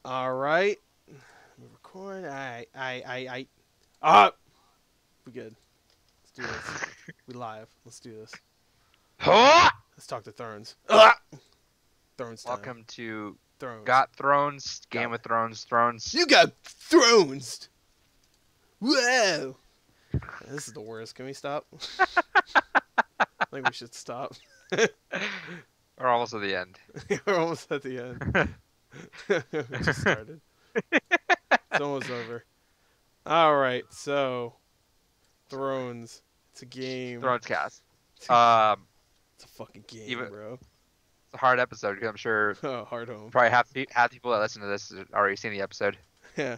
All right. We record. Ah, we good. Let's do this. We live. Let's do this. Let's talk to Thrones. Thrones time. Welcome to Thrones. Got Thrones, Game of Thrones, Thrones. You got Thrones. Whoa. This is the worst. Can we stop? I think we should stop. We're almost at the end. We're almost at the end. We just started. It's almost over. Alright, so Thrones. It's a game. Thrones cast. It's a fucking game, bro. It's a hard episode because I'm sure Hard home. probably half the people that listen to this have already seen the episode. Yeah.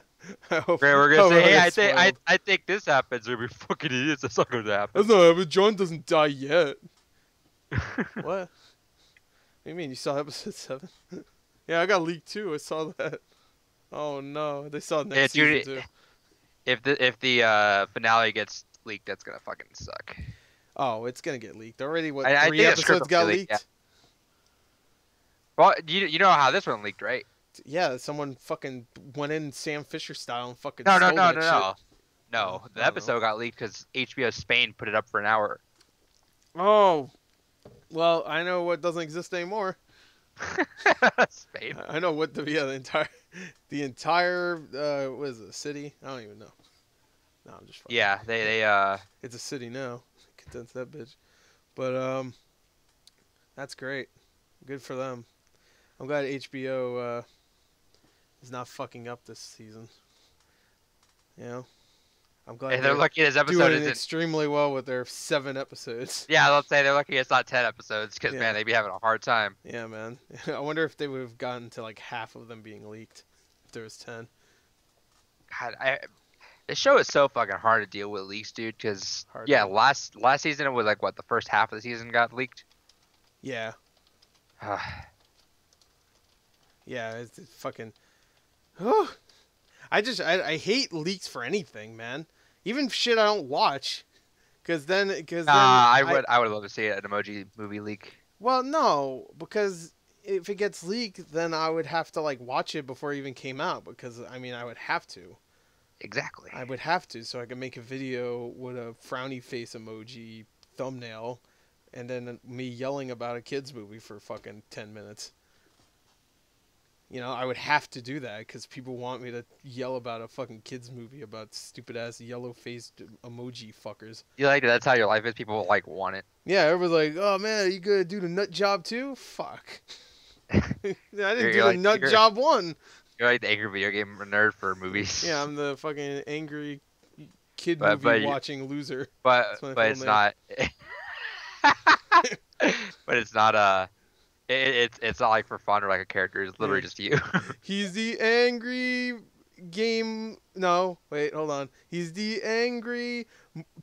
We're gonna say, hey, I think this happens. We'll be fucking idiots. That's not gonna happen. That's not happening. John doesn't die yet. What? What do you mean? You saw episode 7? Yeah, I got leaked too. I saw that. Oh no, they saw next season too. If the finale gets leaked, that's gonna fucking suck. Oh, it's gonna get leaked already. What? I 3 episodes got leaked? Yeah. Well, you know how this one leaked, right? Yeah, someone fucking went in Sam Fisher style and fucking No. Oh, The episode got leaked because HBO Spain put it up for an hour. Oh, well, I know what doesn't exist anymore. Spain. I know what the entire what is it, city? I don't even know. No, I'm just fucking. Yeah, they It's a city now. Condense that bitch. But that's great. Good for them. I'm glad HBO is not fucking up this season. You know, I'm glad they're lucky this episode doing isn't extremely well with their 7 episodes. Yeah, let's say they're lucky it's not 10 episodes because Yeah. man, they'd be having a hard time. Yeah, man. I wonder if they would have gotten to like half of them being leaked if there was 10. God, the show is so fucking hard to deal with leaks, dude. Because yeah, dude. last season it was like what the first half of the season got leaked. Yeah. Yeah, it's fucking. I hate leaks for anything, man. Even shit I don't watch, because then I would love to see an emoji movie leak. Well, no, because if it gets leaked, then I would have to like watch it before it even came out. Because I mean, I would have to. Exactly. I would have to, so I could make a video with a frowny face emoji thumbnail, and then me yelling about a kids movie for fucking 10 minutes. You know, I would have to do that because people want me to yell about a fucking kids movie about stupid ass yellow faced emoji fuckers. You like that's how your life is. People like want it. Yeah, everybody's like, "Oh man, are you gonna do the nut job too?" Fuck. I didn't do the nut job one. You're like the angry video game nerd for movies. Yeah, I'm the fucking angry kid movie watching loser. But it's not. But it's not It's not like for fun or like a character. It's literally just you. He's the angry game. No, wait, hold on. He's the angry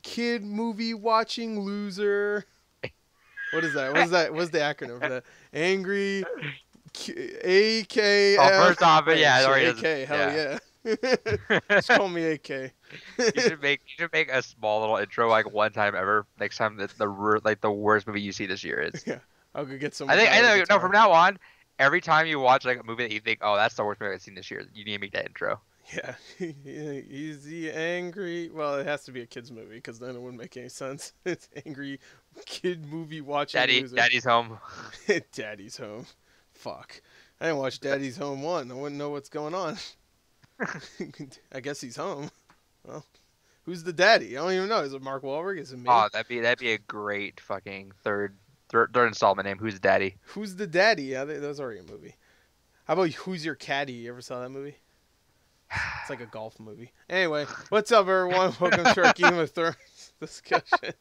kid movie watching loser. What is that? What's the acronym for that? Angry AKF. Oh, first off, yeah, AK. Hell yeah. Just call me AK. You should make a small little intro like one time ever. Next time that's the worst movie you see this year is. Yeah. I'll go get some. I know. No, from now on, every time you watch like a movie that you think, oh, that's the worst movie I've seen this year, you need to make that intro. Yeah, he's the angry. Well, it has to be a kids movie because then it wouldn't make any sense. It's angry kid movie watching. Daddy's home. Daddy's home. Fuck. I didn't watch Daddy's Home 1. I wouldn't know what's going on. I guess he's home. Well, who's the daddy? I don't even know. Is it Mark Wahlberg? Is it me? Oh, that'd be a great fucking third installment name. Who's the daddy? Who's the daddy? Yeah, that was already a movie. How about Who's Your Caddy? You ever saw that movie? It's like a golf movie. Anyway, what's up, everyone? Welcome to our Game of Thrones discussion.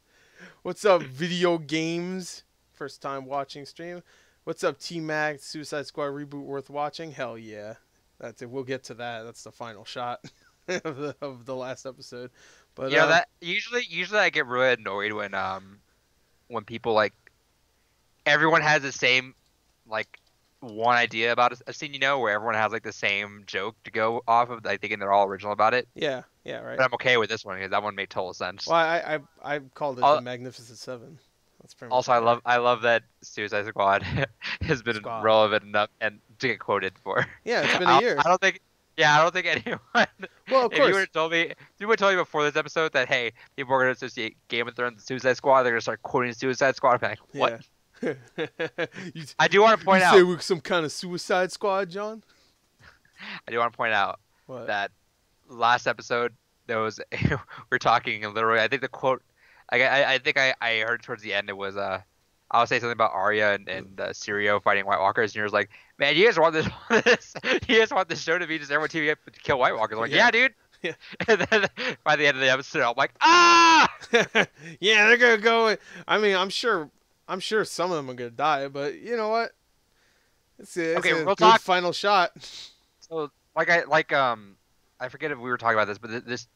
What's up, video games? First time watching stream. What's up, T-Mac? Suicide Squad reboot worth watching? Hell yeah. That's it. We'll get to that. That's the final shot of the last episode. But yeah, that usually I get really annoyed when people like everyone has the same like one idea about a scene, you know, where everyone has like the same joke to go off of, like thinking they're all original about it. Yeah, right. But I'm okay with this one because that one made total sense. Well, I called it the Magnificent Seven. That's pretty much also, I love that Suicide Squad has been relevant enough and to get quoted for. Yeah, it's been a year. I don't think. Yeah, I don't think anyone. Well, of If you would course. have told me, if you would have told me before this episode that hey, people are gonna associate Game of Thrones and Suicide Squad, they're gonna start quoting Suicide Squad. I'm like, what? Yeah. I do want to point you out. say we're some kind of Suicide Squad, John? I do want to point out What? that last episode there was we're talking and literally. I think the quote. I think I heard towards the end it was I'll say something about Arya and Syrio fighting White Walkers, and you're just like, man, you guys want this? You guys want this show to be just everyone TV to kill White Walkers? I'm like, yeah, dude. Yeah. And then by the end of the episode, I'm like, ah! Yeah, they're gonna go. I mean, I'm sure some of them are gonna die, but you know what? It's a Okay, real good talk. final shot. So I forget if we were talking about this, but this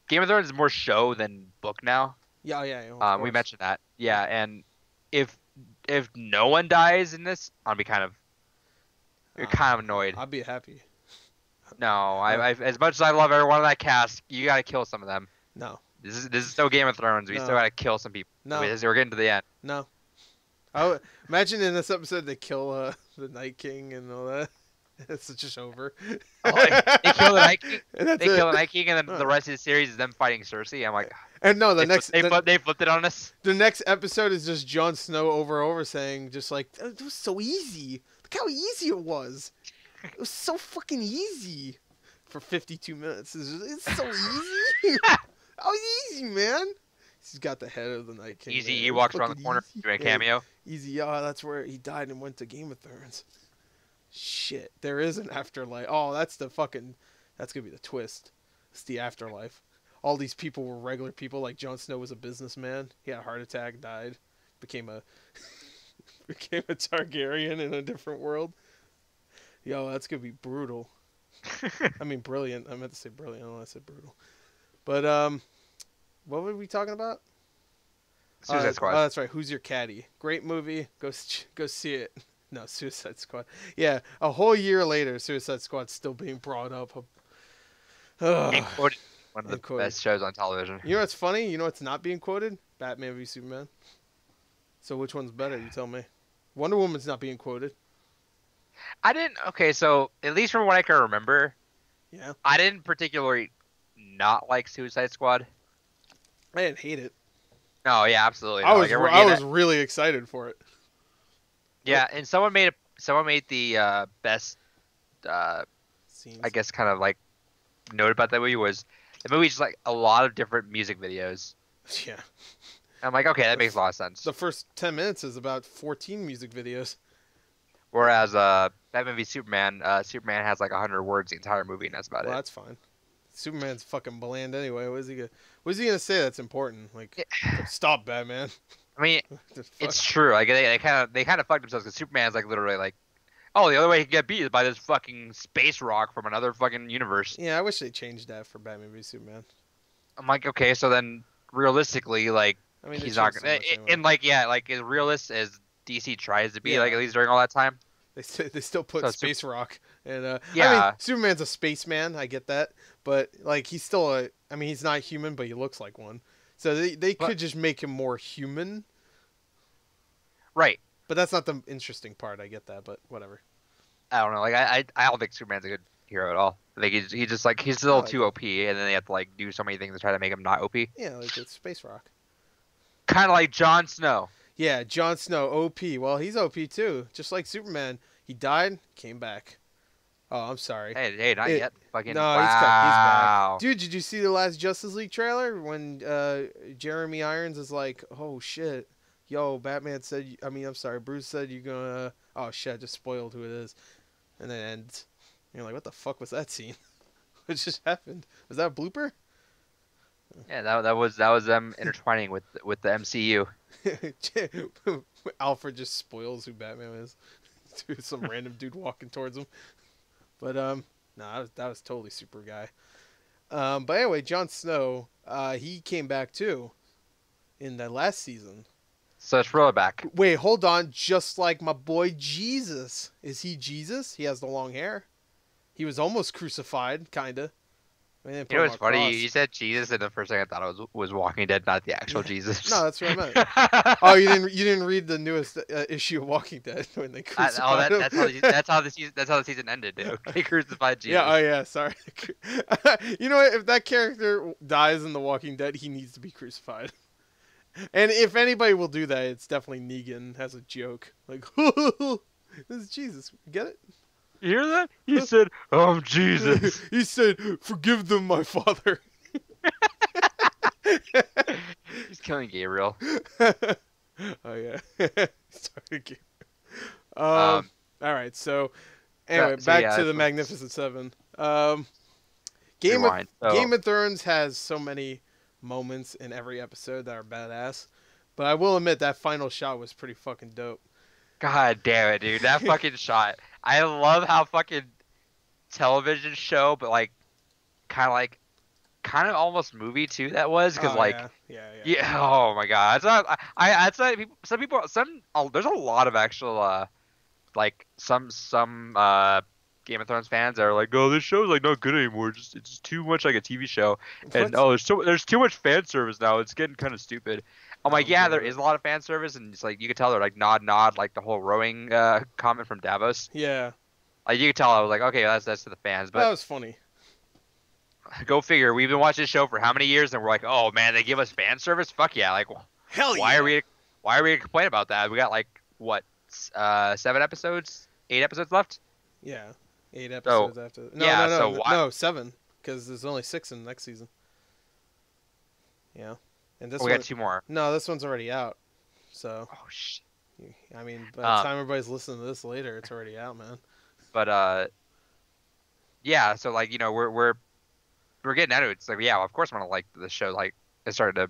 Game of Thrones is more show than book now. Yeah. We mentioned that. Yeah, and if no one dies in this, I'll be kind of annoyed. I'll be happy. No, I as much as I love everyone on that cast, you gotta kill some of them. No. This is still Game of Thrones. We No. still gotta kill some people. No. We're getting to the end. No. Imagine in this episode they kill the Night King and all that. It's just over. Oh, they kill the Night King. And that's They kill it. the Night King, and then the rest of the series is them fighting Cersei. I'm like, And no, they flipped it on us. the next episode is just Jon Snow over saying just like it was so easy. Look how easy it was. It was so fucking easy for 52 minutes. It's so easy. How easy, man. He's got the head of the Night King. Easy, there. he It was walks around the fucking corner easy. doing a Yeah, cameo. Easy. Oh, that's where he died and went to Game of Thrones. Shit, there is an afterlife. Oh, that's gonna be the twist. It's the afterlife. All these people were regular people. Like Jon Snow was a businessman. He had a heart attack, died, became a Targaryen in a different world. Yo, that's gonna be brutal. I mean, brilliant. I meant to say brilliant. I don't want to say brutal. But what were we talking about? Suicide Squad. Oh, that's right. Who's Your Caddy? Great movie. Go see it. No, Suicide Squad. Yeah, a whole year later, Suicide Squad's still being brought up. And quoted one of the quoted. best shows on television. You know what's funny? You know what's not being quoted? Batman v Superman. So which one's better? You tell me. Wonder Woman's not being quoted. I didn't. Okay, so at least from what I can remember, Yeah. I didn't particularly not like Suicide Squad. I didn't hate it. No, yeah, absolutely. I No, was like, everyone I gave was it- really excited for it. Yeah, and someone made the best, Scenes. I guess, kind of like note about that movie was the movie's just like a lot of different music videos. Yeah. I'm like, okay, that makes a lot of sense. The first 10 minutes is about 14 music videos. Whereas Batman v Superman, Superman has like 100 words the entire movie, and that's about Well, it. that's fine. Superman's fucking bland anyway. What is he gonna say that's important? Like, stop, Batman. I mean, The fuck? it's true. Like they kind of fucked themselves because Superman's like literally like, oh, the only way he can get beat is by this fucking space rock from another fucking universe. Yeah, I wish they changed that for Batman v Superman. I'm like, okay, so then realistically, like I mean, they he's not changed so gonna, much anyway. and like yeah, like as realist as DC tries to be, Yeah. like at least during all that time. They still put So space rock and I Yeah. mean, Superman's a spaceman. I get that, but like he's still he's not human, but he looks like one. So they But- could just make him more human. Right. But that's not the interesting part. I get that, but whatever. I don't know. Like I don't think Superman's a good hero at all. I think he's just like he's still too OP, and then they have to like do so many things to try to make him not OP. Yeah, like it's space rock. Kind of like Jon Snow. Yeah, Jon Snow, OP. Well, he's OP too, just like Superman. He died, came back. Oh, I'm sorry. Hey, not yet. Fucking No, wow. he's back. Dude, did you see the last Justice League trailer when Jeremy Irons is like, "Oh shit, yo, Batman said. I'm sorry, Bruce said you're gonna. Oh shit, I just spoiled who it is." And then it ends. You're like, "What the fuck was that scene? What just happened? Was that a blooper?" Yeah, that was them intertwining with the MCU. Alfred just spoils who Batman is. Dude, some random dude walking towards him. But no, that was totally super guy. But anyway, Jon Snow, he came back too in the last season. So let's roll it back. Wait, hold on. Just like my boy Jesus. Is he Jesus? He has the long hair. He was almost crucified, kinda. I mean, they You put know him what's on a funny? cross. You said Jesus, and the first thing I thought was Walking Dead, not the actual Yeah. Jesus. No, that's what I meant. Oh, you didn't read the newest issue of Walking Dead when they crucified him. That's how the season ended, dude. They crucified Yeah, Jesus. oh yeah, sorry. You know what? If that character dies in The Walking Dead, he needs to be crucified. And if anybody will do that, it's definitely Negan as a joke. Like, this is Jesus. Get it? You hear that? He said, Jesus." He said, "Forgive them, my father." He's killing Gabriel. Oh yeah. Sorry, again. Um. All right. So anyway, So back yeah, to the so let's Magnificent Seven. Game of rewind. So, Game of Thrones has so many moments in every episode that are badass, but I will admit that final shot was pretty fucking dope. God damn it, dude! That fucking shot. I love how fucking television show, but kind of almost movie too. That was because Oh yeah, yeah, yeah. yeah. Oh my god. It's not. That's not. Some people. There's a lot of actual. Some Game of Thrones fans that are like, oh, this show's like not good anymore. It's just too much like a TV show, and What? oh, there's too much fan service now. It's getting kind of stupid. I'm like, Oh, yeah, there bro. is a lot of fan service, and it's like you could tell they're like nod, like the whole rowing comment from Davos. Yeah, Like you could tell, I was like, okay, that's to the fans, that but was funny. go figure. We've been watching this show for how many years, and we're like, oh man, they give us fan service. Fuck yeah! Like, Hell why yeah. are we gonna complain about that? We got like what 7 episodes, 8 episodes left. Yeah, 8 episodes after. No, yeah, no, so no, why- no, 7, because there's only 6 in the next season. Yeah, and this we one. got 2 more. No, this one's already out. So, Oh shit. I mean, by the time everybody's listening to this later, it's already out, man. But yeah. So like we're getting at it. It's like yeah, of course I'm gonna like the show. Like it started to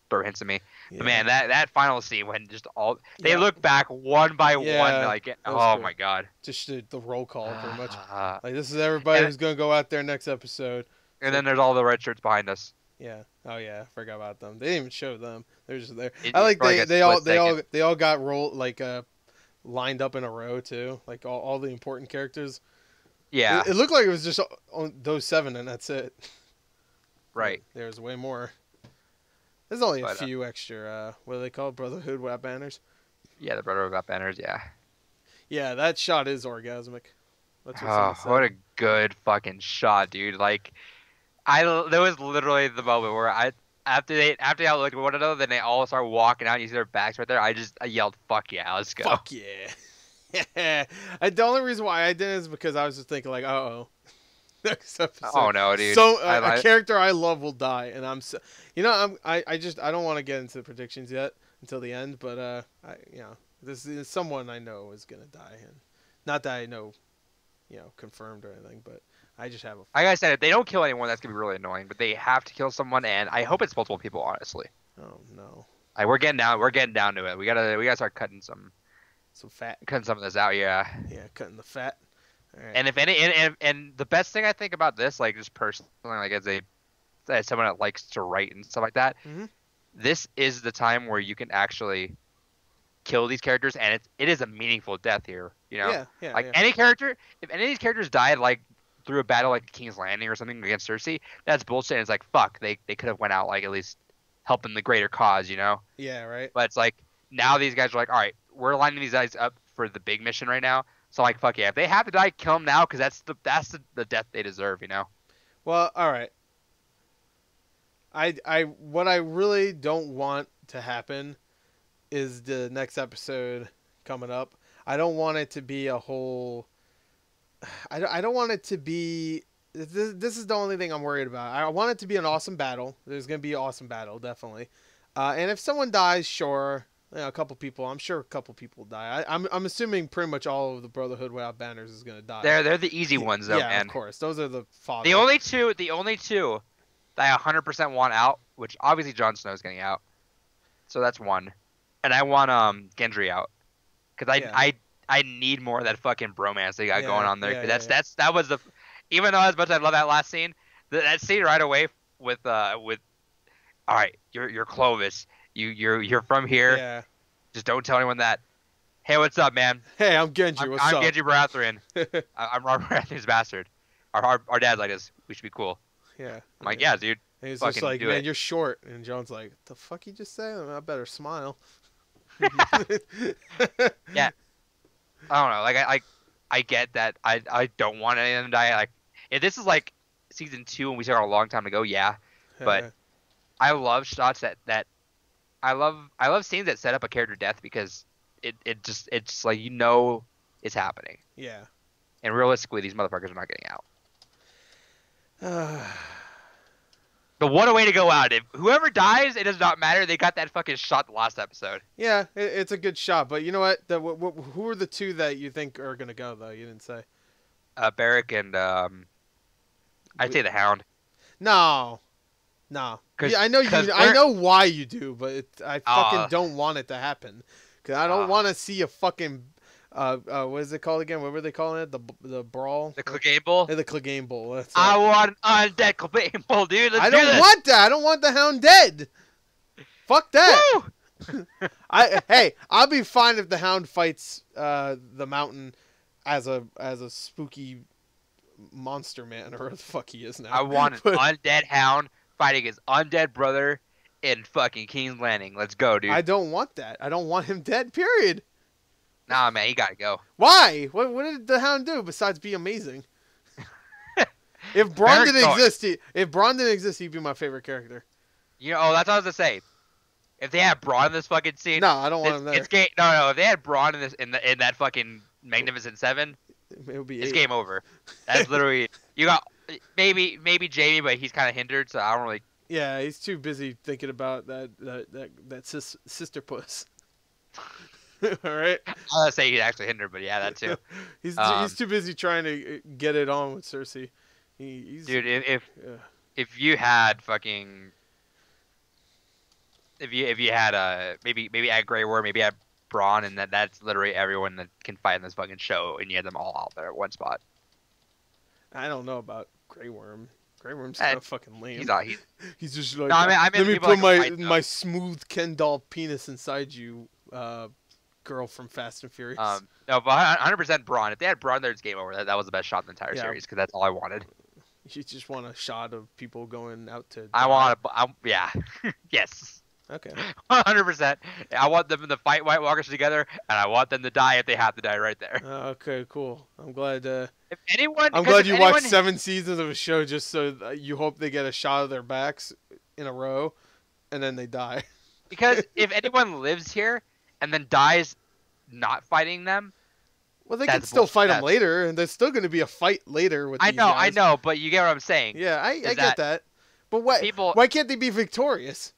throw hints at me. Yeah. But man, that final scene when just all they Yeah. look back one by Yeah, one, like was oh cool. my god. Just the roll call, pretty much. Uh, Like, this is everybody and- who's gonna go out there next episode. and then there's all the red shirts behind us. Yeah. Oh yeah, I forgot about them. They didn't even show them. They're just there. It- I like for like a they all split second. they all got lined up in a row too. Like all the important characters. Yeah, It looked like it was just on those 7 and that's it. right. There's way more. There's only a But, few extra. What do they call it? Brotherhood web banners? Yeah, the Brotherhood got banners. Yeah. Yeah, that shot is orgasmic. That's what Oh, someone said. what a good fucking shot, dude! Like, there was literally the moment where after they all looked at one another, then they all start walking out. And you see their backs right there. I yelled, "Fuck yeah, let's go!" Fuck yeah. The only reason why I didn't is because I was just thinking like, uh-oh. Next episode. Oh no, dude! So a character I love will die, and I don't want to get into predictions yet until the end, but this is someone I know is gonna die, and not that I know, confirmed or anything, but I just have a. Like I said, if they don't kill anyone, that's gonna be really annoying. But they have to kill someone, and I hope it's multiple people. Honestly, Oh no, like we're getting down to it. We gotta start cutting some fat. of this out. Yeah. Yeah, cutting the fat. All right. And if any, and the best thing I think about this, like just personally, like as someone that likes to write and stuff like that, Mhm. this is the time where you can actually kill these characters, and it is a meaningful death here. Yeah, like yeah. any character, if any of these characters died like through a battle like King's Landing or something against Cersei, that's bullshit. And it's like fuck, they could have went out like at least helping the greater cause, Yeah, right. But it's like now these guys are like, all right, we're lining these guys up for the big mission right now. So like fuck yeah, if they have to die, kill them now because that's the death they deserve, Well, all right. What I really don't want to happen is the next episode coming up. I don't want it to be a whole. I don't want it to be. This is the only thing I'm worried about. I want it to be an awesome battle. There's gonna be an awesome battle, definitely. And if someone dies, sure. A couple people. I'm sure a couple people die. I'm assuming pretty much all of the Brotherhood without banners is gonna die. They're the easy ones though, yeah, man. of course. Those are the fathers. The only two that I 100% want out, which obviously Jon Snow's getting out, so that's one, and I want Gendry out, because I need more of that fucking bromance they got going on there. Yeah, That was the, even though as much as I love that last scene, that scene right away with all right, you're Clovis, you're from here, Yeah. just don't tell anyone that. Hey, what's up, man? Hey, I'm Genji. What's I'm up? Genji Baratheon. I'm Robert Baratheon's bastard. Our dad's like us. We should be cool. Yeah. I'm like, yeah, dude, And he's just fucking like, do man, it. you're short. And John's like, the fuck you just say? I better smile. Yeah, I don't know. Like I get that. I don't want any of them to die. Like if this is like season 2 and we started a long time ago, yeah. But I love shots that I love scenes that set up a character death because it's like it's happening. Yeah. And realistically, these motherfuckers are not getting out. But what a way to go out! If whoever dies, it does not matter. They got that fucking shot the last episode. Yeah, it's a good shot. But you know what? Who are the two that you think are gonna go though? You didn't say. Barrick and I'd say the Hound. No. Yeah, I know you. I know why you do, but I fucking don't want it to happen. Cause I don't want to see a fucking what is it called again? What were they calling it? The brawl? The Clegane Bowl? The Clegane Bowl. That's I want an undead Clegane Bowl, dude. I don't want that. I don't want the Hound dead. Fuck that. Woo! Hey, I'll be fine if the Hound fights the Mountain as a spooky monster man or what the fuck he is now. I want an undead Hound fighting his undead brother in fucking King's Landing. Let's go, dude. I don't want that. I don't want him dead, period. Nah, man, he gotta go. Why? What did the Hound do besides be amazing? If Braun didn't exist, he'd be my favorite character. You know, that's what I was gonna say. If they had Braun in this fucking scene, no, I don't want him there. No. If they had Braun in that fucking Magnificent Seven, it would be it's game over. That's literally you got maybe Jamie, but he's kind of hindered, so I don't really. Yeah, he's too busy thinking about that sister puss. All right. I was gonna say he's actually hindered, but yeah, that too. he's too busy trying to get it on with Cersei. Dude, if you had fucking if you had maybe add Grey Worm, maybe add Braun, and that's literally everyone that can fight in this fucking show, and you had them all out there at one spot. I don't know about Grey Worm. Grey Worm's kind of fucking lame. He's just like, no, I mean, let me put my smooth Ken doll penis inside you, girl from Fast and Furious. No, but 100% Braun. If they had Braun there, it's game over. That was the best shot in the entire series because that's all I wanted. You just want a shot of people going out to. Yeah, yes. Okay. 100%. I want them to fight White Walkers together, and I want them to die if they have to die right there. Okay, cool. I'm glad. If anyone, I'm glad you watched 7 seasons of a show just so you hope they get a shot of their backs in a row, and then they die. Because if anyone lives here and then dies not fighting them, well, they can still fight them later, and there's still going to be a fight later with these guys. I know, but you get what I'm saying. Yeah, I get that. But why can't they be victorious?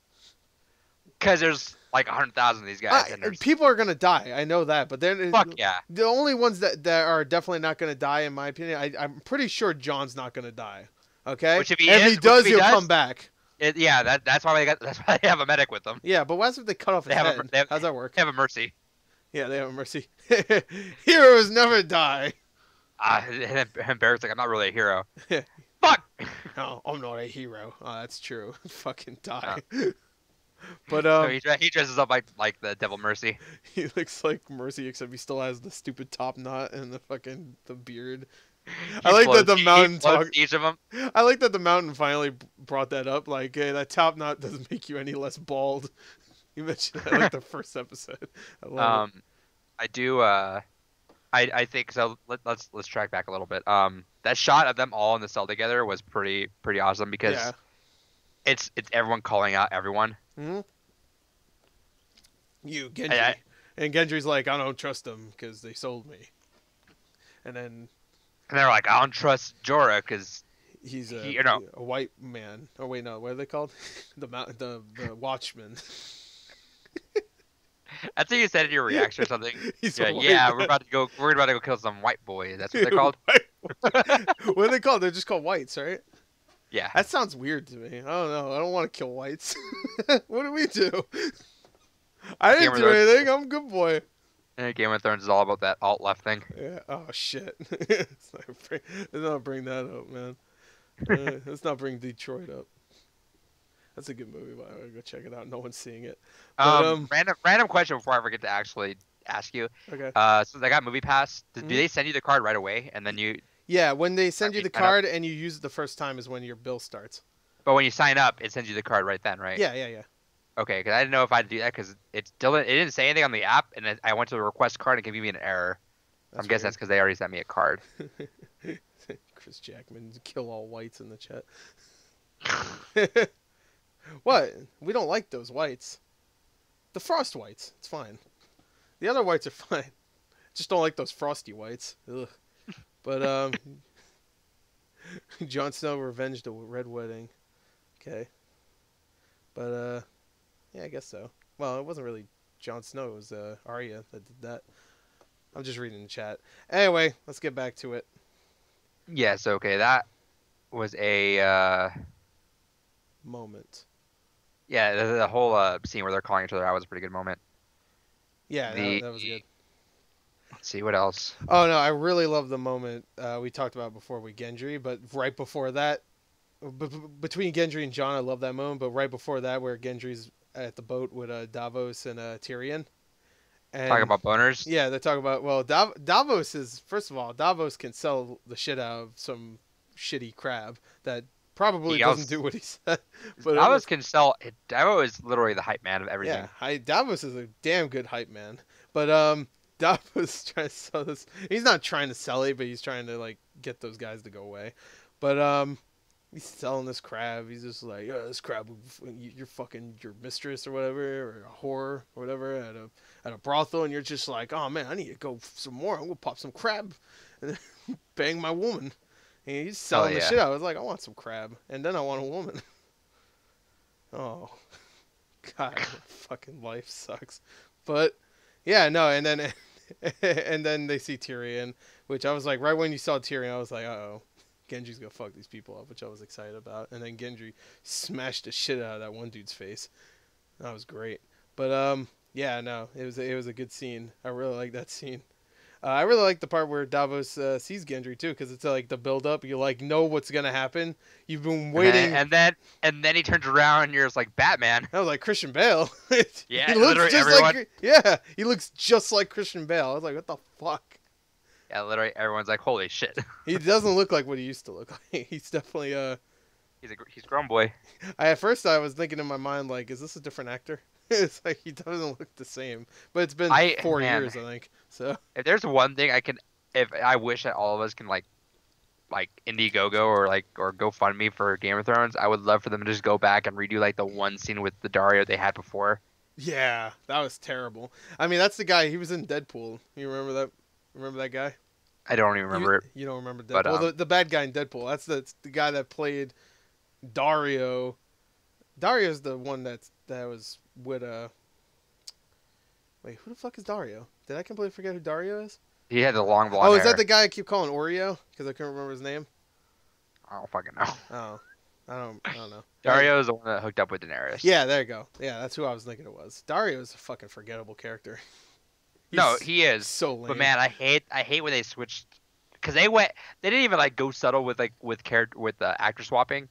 Because there's like 100,000 of these guys. And people are going to die. I know that. But fuck yeah. The only ones that are definitely not going to die, in my opinion, I'm pretty sure John's not going to die. Okay? Which if he does, he'll come back. That's why they have a medic with them. Yeah, but what if they cut off his head? How's that work? They have a mercy. Yeah, they have a mercy. Heroes never die. And Barrett's like, I'm not really a hero. Fuck! No, I'm not a hero. Oh, that's true. Fucking die. But so he dresses up like the Devil Mercy. He looks like Mercy, except he still has the stupid top knot and the beard. I like that the mountain each of them. I like that the mountain finally brought that up. Like, hey, that top knot doesn't make you any less bald. You mentioned that like the first episode. I love it. I do. I think so. Let's track back a little bit. That shot of them all in the cell together was pretty awesome because it's everyone calling out everyone. Mm-hmm. You Gendry, and Gendry's like, I don't trust them because they sold me. And they're like, I don't trust Jorah because he's a white man. Oh wait, no, what are they called? the Watchmen. That's what you said in your reaction or something. We're about to go kill some white boy. That's what they're called. What are they called? They're just called whites, right? Yeah. That sounds weird to me. I don't know. I don't want to kill whites. What do we do? I didn't do anything. I'm a good boy. And Game of Thrones is all about that alt-left thing. Yeah. Oh, shit. Let's not bring that up, man. Let's not bring Detroit up. That's a good movie, by the way. Go check it out. No one's seeing it. But, random question before I forget to actually ask you. Okay. So they got Movie Pass. Do they send you the card right away, and then you? Yeah, when they Right send when you you the sign up. card and you use it the first time is when your bill starts. But when you sign up, it sends you the card right then, right? Yeah, yeah, yeah. Okay, because I didn't know if I had to do that because it didn't say anything on the app, and then I went to the request card and it gave me an error. So I'm That's guessing weird. that's because they already sent me a card. Chris Jackman, kill all whites in the chat. What? We don't like those whites. The frost whites, it's fine. The other whites are fine. Just don't like those frosty whites. Ugh. But Jon Snow revenged a red wedding. Okay. But yeah, I guess so. Well, it wasn't really Jon Snow. It was Arya that did that. I'm just reading the chat. Anyway, let's get back to it. Yes, okay, that was a Moment. yeah, the whole scene where they're calling each other out was a pretty good moment. Yeah, The that was good. Let's see what else. Oh no, I really love the moment we talked about before with Gendry, but right before that, between Gendry and Jon, I love that moment. But right before that, where Gendry's at the boat with Davos and Tyrion, Talking and about boners. yeah, they talk about Davos is first of all Davos can sell the shit out of some shitty crab that probably He doesn't else do what he said. But Davos can sell. Davos is literally the hype man of yeah, everything. Davos is a damn good hype man. But Davos is trying to sell this. He's not trying to sell it, but he's trying to like get those guys to go away. But he's selling this crab. He's just like, oh, this crab, you're fucking your mistress or whatever, or a whore or whatever at a brothel, and you're just like, oh man, I need to go some more. I'm gonna pop some crab and then bang my woman. And he's Oh selling the yeah. shit out. I was like, I want some crab, and then I want a woman. Oh, God, fucking life sucks. But yeah, no, and then and then they see Tyrion, which I was like, right when you saw Tyrion, I was like, oh, Genji's gonna fuck these people up, which I was excited about. And then Genji smashed the shit out of that one dude's face. That was great. But yeah, no, it was a good scene. I really like that scene. I really like the part where Davos sees Gendry too, because it's like the build up. You like know what's gonna happen. You've been And then waiting. and then he turns around and you're just like Batman. I was like Christian Bale. Yeah, He looks literally just everyone. like yeah. He looks just like Christian Bale. I was like, what the fuck? Yeah, literally everyone's like, holy shit. He doesn't look like what he used to look like. He's definitely He's grown boy. At first I was thinking in my mind like, is this a different actor? It's like he doesn't look the same. But it's been 4 years, I think. So If there's one thing if I wish that all of us can like Indiegogo or GoFundMe for Game of Thrones, I would love for them to just go back and redo like the one scene with the Dario they had before. yeah, that was terrible. I mean, that's the guy. He was in Deadpool. You remember that? Remember that guy? I don't even remember it, You don't remember but Deadpool? The bad guy in Deadpool. That's the guy that played Dario. Dario's the one that was with Wait, who the fuck is Dario? Did I completely forget who Dario is? he had the long blonde Oh, hair. is that the guy I keep calling Oreo? Because I couldn't remember his name. I don't fucking know. Oh, I don't know. Dario is the one that hooked up with Daenerys. Yeah, there you go. Yeah, that's who I was thinking it was. Dario is a fucking forgettable character. No, He's he is. so lame. But man, I hate when they switched because they didn't even like go subtle with actor swapping.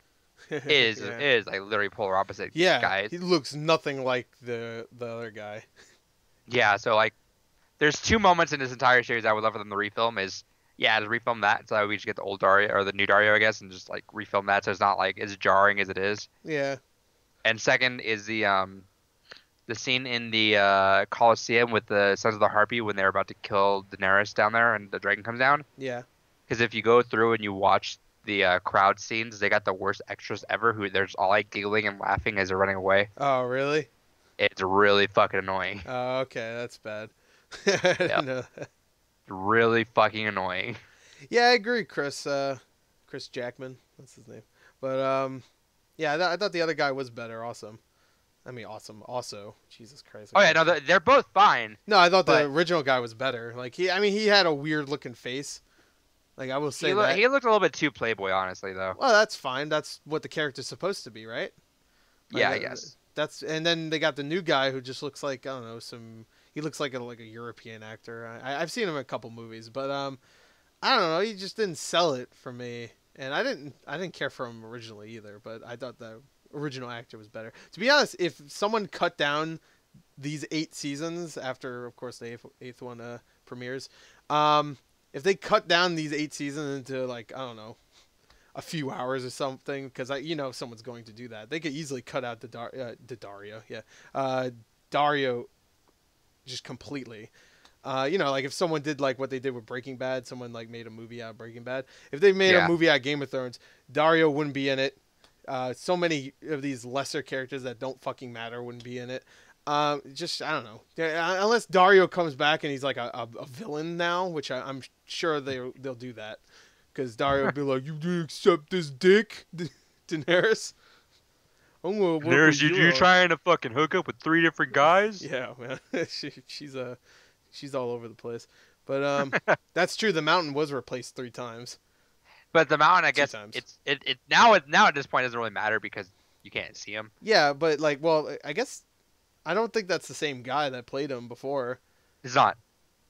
It is yeah. it is like literally polar opposite Yeah, guys. he looks nothing like the other guy. Yeah, so like there's two moments in this entire series I would love for them to refilm is yeah, to refilm that so that we just get the old Dario or the new Dario I guess and just like refilm that so it's not like as jarring as it is. Yeah. And second is the scene in the Colosseum with the Sons of the Harpy when they're about to kill Daenerys down there and the dragon comes down. Yeah. Because if you go through and you watch the crowd scenes, they got the worst extras ever who they're just all like giggling and laughing as they're running away. Oh, really? It's really fucking annoying. Oh, okay, that's bad. Yeah. No. Really fucking annoying. Yeah, I agree, Chris. Chris Jackman, that's his name. But yeah, I thought the other guy was better. Awesome. I mean, awesome. Also, Jesus Christ. Oh yeah, no, they're both fine. No, I thought but the original guy was better. Like he had a weird looking face. Like I will say that. He looked a little bit too playboy, honestly, though. Well, that's fine. That's what the character's supposed to be, right? Like, Yeah, I guess. And then they got the new guy who just looks like I don't know he looks like a European actor. I've seen him in a couple movies, but I don't know. He just didn't sell it for me, and I didn't care for him originally either. But I thought the original actor was better. To be honest, if someone cut down these 8 seasons after, of course, the eighth one premieres, if they cut down these 8 seasons into like I don't know a few hours or something, because someone's going to do that. They could easily cut out Dario just completely. Like if someone did like what they did with Breaking Bad, someone like made a movie out of Breaking Bad. If they made a movie out of Game of Thrones, Dario wouldn't be in it. So many of these lesser characters that don't fucking matter wouldn't be in it. Just I don't know. Unless Dario comes back and he's like a villain now, which I'm sure they'll do that, because Dario will be like, "You didn't accept this dick, Daenerys." Daenerys, you trying to fucking hook up with 3 different guys? Yeah, man. She's all over the place. But that's true. The Mountain was replaced 3 times. But the Mountain, I guess, it now at this point doesn't really matter because you can't see him. Yeah, but like, well, I guess I don't think that's the same guy that played him before. It's not.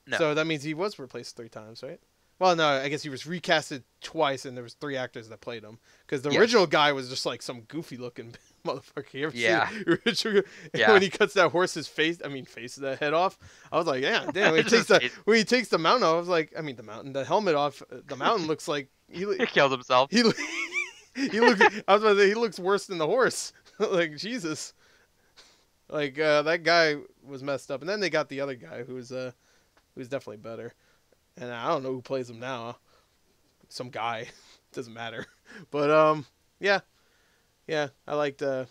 No. So that means he was replaced 3 times, right? Well, no, I guess he was recasted twice, and there was 3 actors that played him. Because the original guy was just like some goofy looking motherfucker. You ever see the original? Yeah. When he cuts that horse's the head off, I was like, yeah, damn. When he takes the mountain off, I was like, the helmet off. The mountain looks like he killed himself. He looks. I was about to say he looks worse than the horse. Like Jesus. Like that guy was messed up, and then they got the other guy who's definitely better. And I don't know who plays him now. Some guy. Doesn't matter. But yeah. I liked the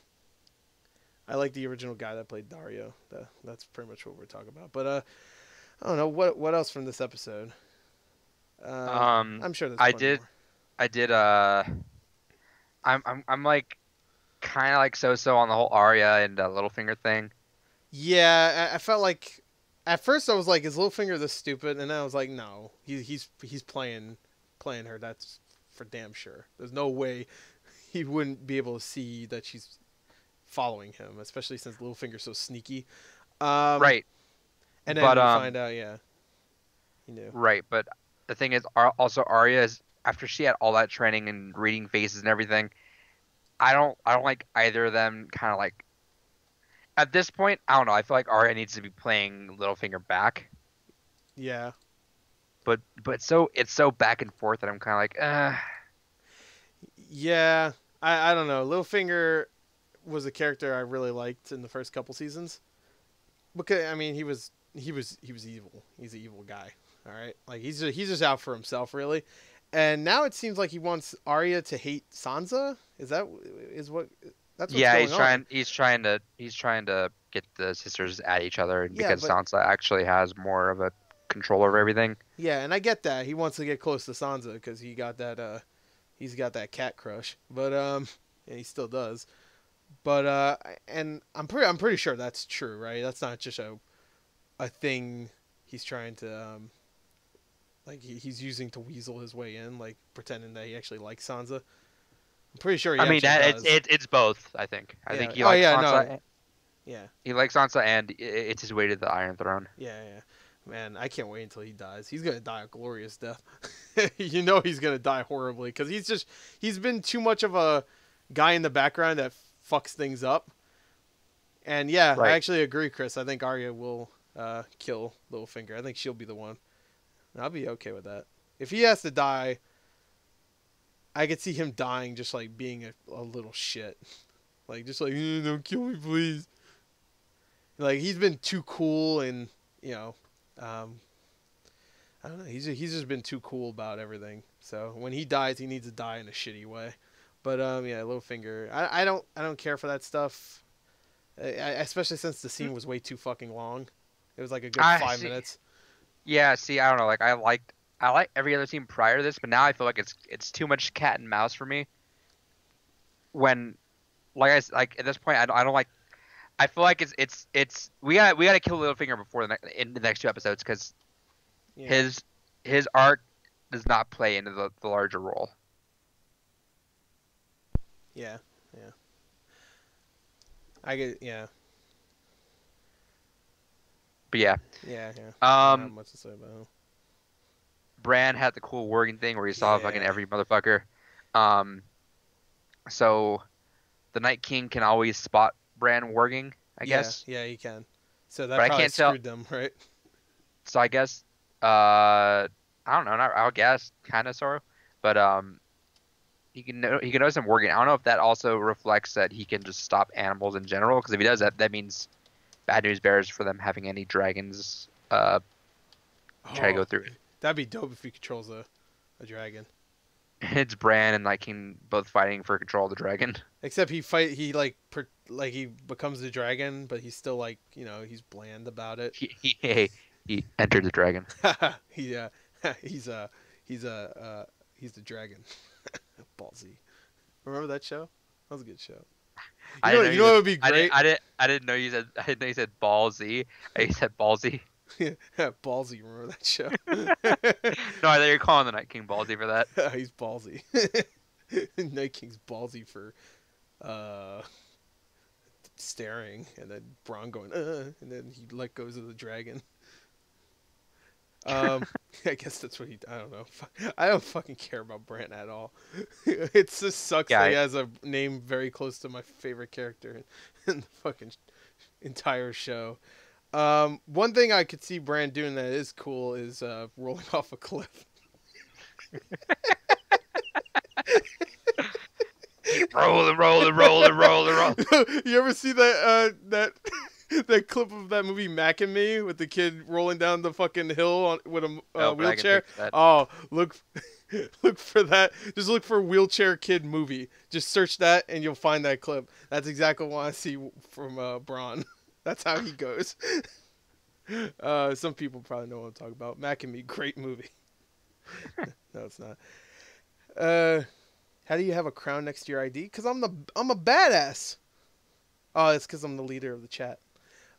original guy that played Dario. That's pretty much what we're talking about. But I don't know what else from this episode. I'm sure there's plenty more. I did. I'm like kind of like so on the whole Arya and Littlefinger thing. Yeah, I felt like. At first, I was like, "Is Littlefinger this stupid?" And then I was like, "No, he's playing her. That's for damn sure. There's no way he wouldn't be able to see that she's following him, especially since Littlefinger's so sneaky." Right. And then you find out, yeah, he knew. Right, but the thing is, also Arya is after she had all that training and reading faces and everything. I don't like either of them. Kind of like. At this point, I don't know. I feel like Arya needs to be playing Littlefinger back. Yeah. But it's so back and forth that I'm kind of like, Yeah, I don't know. Littlefinger was a character I really liked in the first couple seasons. Because he was evil. He's an evil guy. All right, like he's just out for himself really. And now it seems like he wants Arya to hate Sansa. That's what's going on. He's trying to get the sisters at each other, because Sansa actually has more of a control over everything. Yeah, and I get that he wants to get close to Sansa because he's got that cat crush, but and he still does. But and I'm pretty sure that's true, right? That's not just a thing he's trying to like he's using to weasel his way in, like pretending that he actually likes Sansa. I'm pretty sure he does. It's both, I think. I think he likes Sansa. No. Yeah. He likes Sansa, and it's his way to the Iron Throne. Yeah. Man, I can't wait until he dies. He's going to die a glorious death. He's going to die horribly, because he's been too much of a guy in the background that fucks things up. And yeah, right. I actually agree, Chris. I think Arya will kill Littlefinger. I think she'll be the one. And I'll be okay with that. If he has to die, I could see him dying just like being a little shit. Like, just like, don't kill me, please. Like, he's been too cool and, I don't know. He's just been too cool about everything. So when he dies, he needs to die in a shitty way. But, yeah, Littlefinger. I don't care for that stuff. Especially since the scene was way too fucking long. It was like a good 5 minutes. Yeah, see, I don't know. Like, I like every other scene prior to this, but now I feel like it's too much cat and mouse for me. When, like at this point, I don't like. I feel like it's we gotta kill Littlefinger before in the next 2 episodes, because his arc does not play into the larger role. Yeah. I get But yeah. Yeah. I don't have much to say about him. Bran had the cool warging thing where he saw fucking every motherfucker. So the Night King can always spot Bran warging, I guess. Yeah, he can. So that probably screwed them, right? So I guess I don't know, not, I would guess kind of sort of, but he can notice them working. I don't know if that also reflects that he can just stop animals in general, because if he does that, that means bad news bears for them having any dragons try to go Oh, through it. that'd be dope if he controls a dragon. It's Bran and like King both fighting for control of the dragon. Except he like he becomes the dragon, but he's still like he's bland about it. He entered the dragon. he he's he's he's the dragon. Ballsy. Remember that show? That was a good show. You know what would be great? I didn't know you said ballsy. I said ballsy. Ballsy. Remember that show? No, I thought you were calling the Night King ballsy for that. He's ballsy. Night King's ballsy for staring, and then Bronn going, and then he let goes of the dragon. I guess that's what he. I don't know. I don't fucking care about Bran at all. It just sucks that he has a name very close to my favorite character in the fucking entire show. One thing I could see Bran doing that is cool is rolling off a cliff. Rolling. You ever see that that clip of that movie Mac and Me with the kid rolling down the fucking hill with a wheelchair? Oh, look for that. Just look for wheelchair kid movie. Just search that and you'll find that clip. That's exactly what I see from Bronn. That's how he goes. Some people probably know what I'm talking about. Mac and Me, great movie. No, it's not. How do you have a crown next to your ID? Because I'm a badass. Oh, it's because I'm the leader of the chat.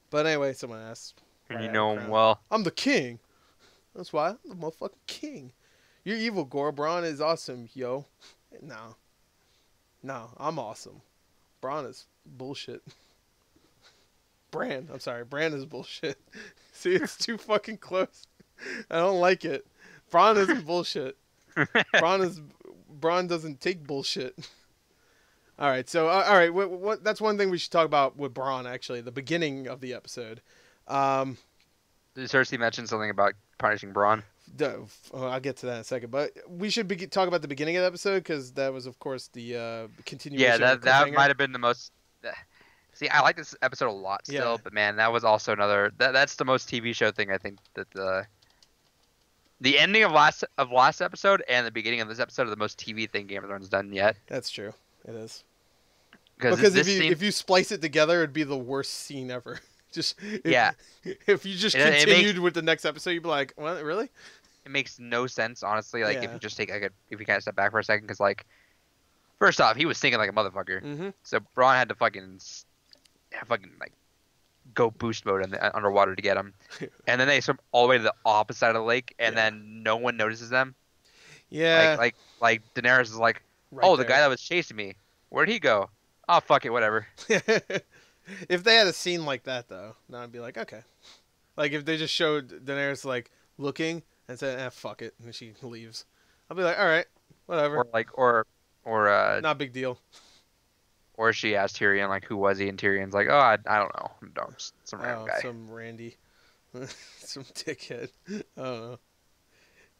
But anyway, someone asked. And you know him well. I'm the king. That's why I'm the motherfucking king. You're evil, Gor. Bronn is awesome, yo. No, I'm awesome. Bronn is bullshit. Bran is bullshit. See, it's too fucking close. I don't like it. Bronn isn't bullshit. Bronn doesn't take bullshit. All right, so all right, what that's one thing we should talk about with Bronn, actually, the beginning of the episode. Cersei mentioned something about punishing Bronn. I'll get to that in a second, but we should talk about the beginning of the episode because that was, of course, the continuation. Yeah, that might have been the most. See, I like this episode a lot still, but man, that was also another. That's the most TV show thing I think that the ending of last episode and the beginning of this episode are the most TV thing Game of Thrones done yet. That's true. It is. Because if you splice it together, it'd be the worst scene ever. If you just continued with the next episode, you'd be like, "What? Really?" It makes no sense, honestly. Like if you just take if you kind of step back for a second, because like, first off, he was singing like a motherfucker, so Bronn had to fucking like go boost mode in the underwater to get him, and then they swim all the way to the opposite side of the lake, and then no one notices them. Yeah. Like Daenerys is like, right the guy that was chasing me, where'd he go? Oh, fuck it, whatever. If they had a scene like that, though, then I'd be like, okay. Like, if they just showed Daenerys, like, looking and said, fuck it, and she leaves. I'll be like, all right, whatever. Or not a big deal. Or she asked Tyrion, like, who was he? And Tyrion's like, oh, I don't know. Just some random guy. Some Randy. Some dickhead. I don't know.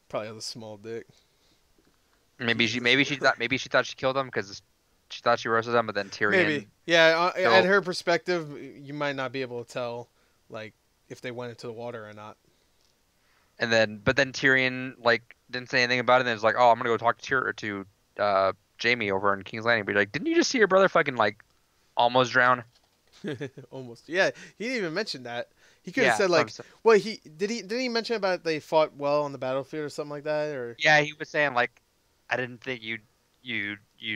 Probably has a small dick. Maybe she thought she killed him because she thought she roasted him, but then Tyrion. Maybe. Yeah, at her perspective, you might not be able to tell, like, if they went into the water or not. But then Tyrion, like, didn't say anything about it, and then was like, oh, I'm gonna go talk to Jaime over in King's Landing. But like, didn't you just see your brother fucking, like, almost drown? Almost. Yeah, he didn't even mention that. He could have said, like, well, didn't he mention about they fought well on the battlefield or something like that? Or yeah, he was saying, like, I didn't think you'd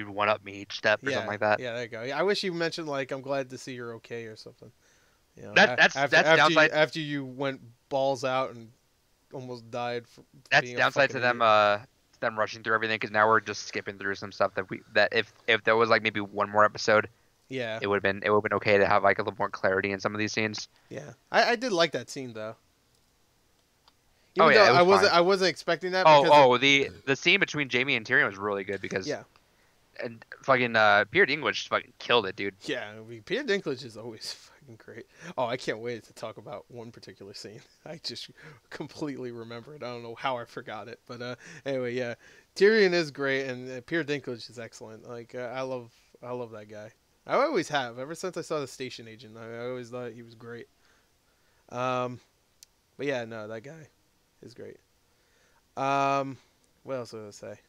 one up me each step or something like that. Yeah, there you go. Yeah, I wish you mentioned, like, I'm glad to see you're okay or something. You know, that's downside. After you went balls out and almost died. That's downside to them rushing through everything, because now we're just skipping through some stuff that if there was like maybe one more episode, it would have been okay to have like a little more clarity in some of these scenes. Yeah, I did like that scene though. I wasn't expecting that. The scene between Jaime and Tyrion was really good because and fucking Peter Dinklage fucking killed it, dude. Yeah, Peter Dinklage is always fucking fucking great. Oh, I can't wait to talk about one particular scene. I just completely remember it. I don't know how I forgot it, but anyway, yeah, Tyrion is great, and Peter Dinklage is excellent. Like I love that guy. I always have ever since I saw the Station Agent. I always thought he was great. Um, but yeah, no, that guy is great. What else was I gonna say?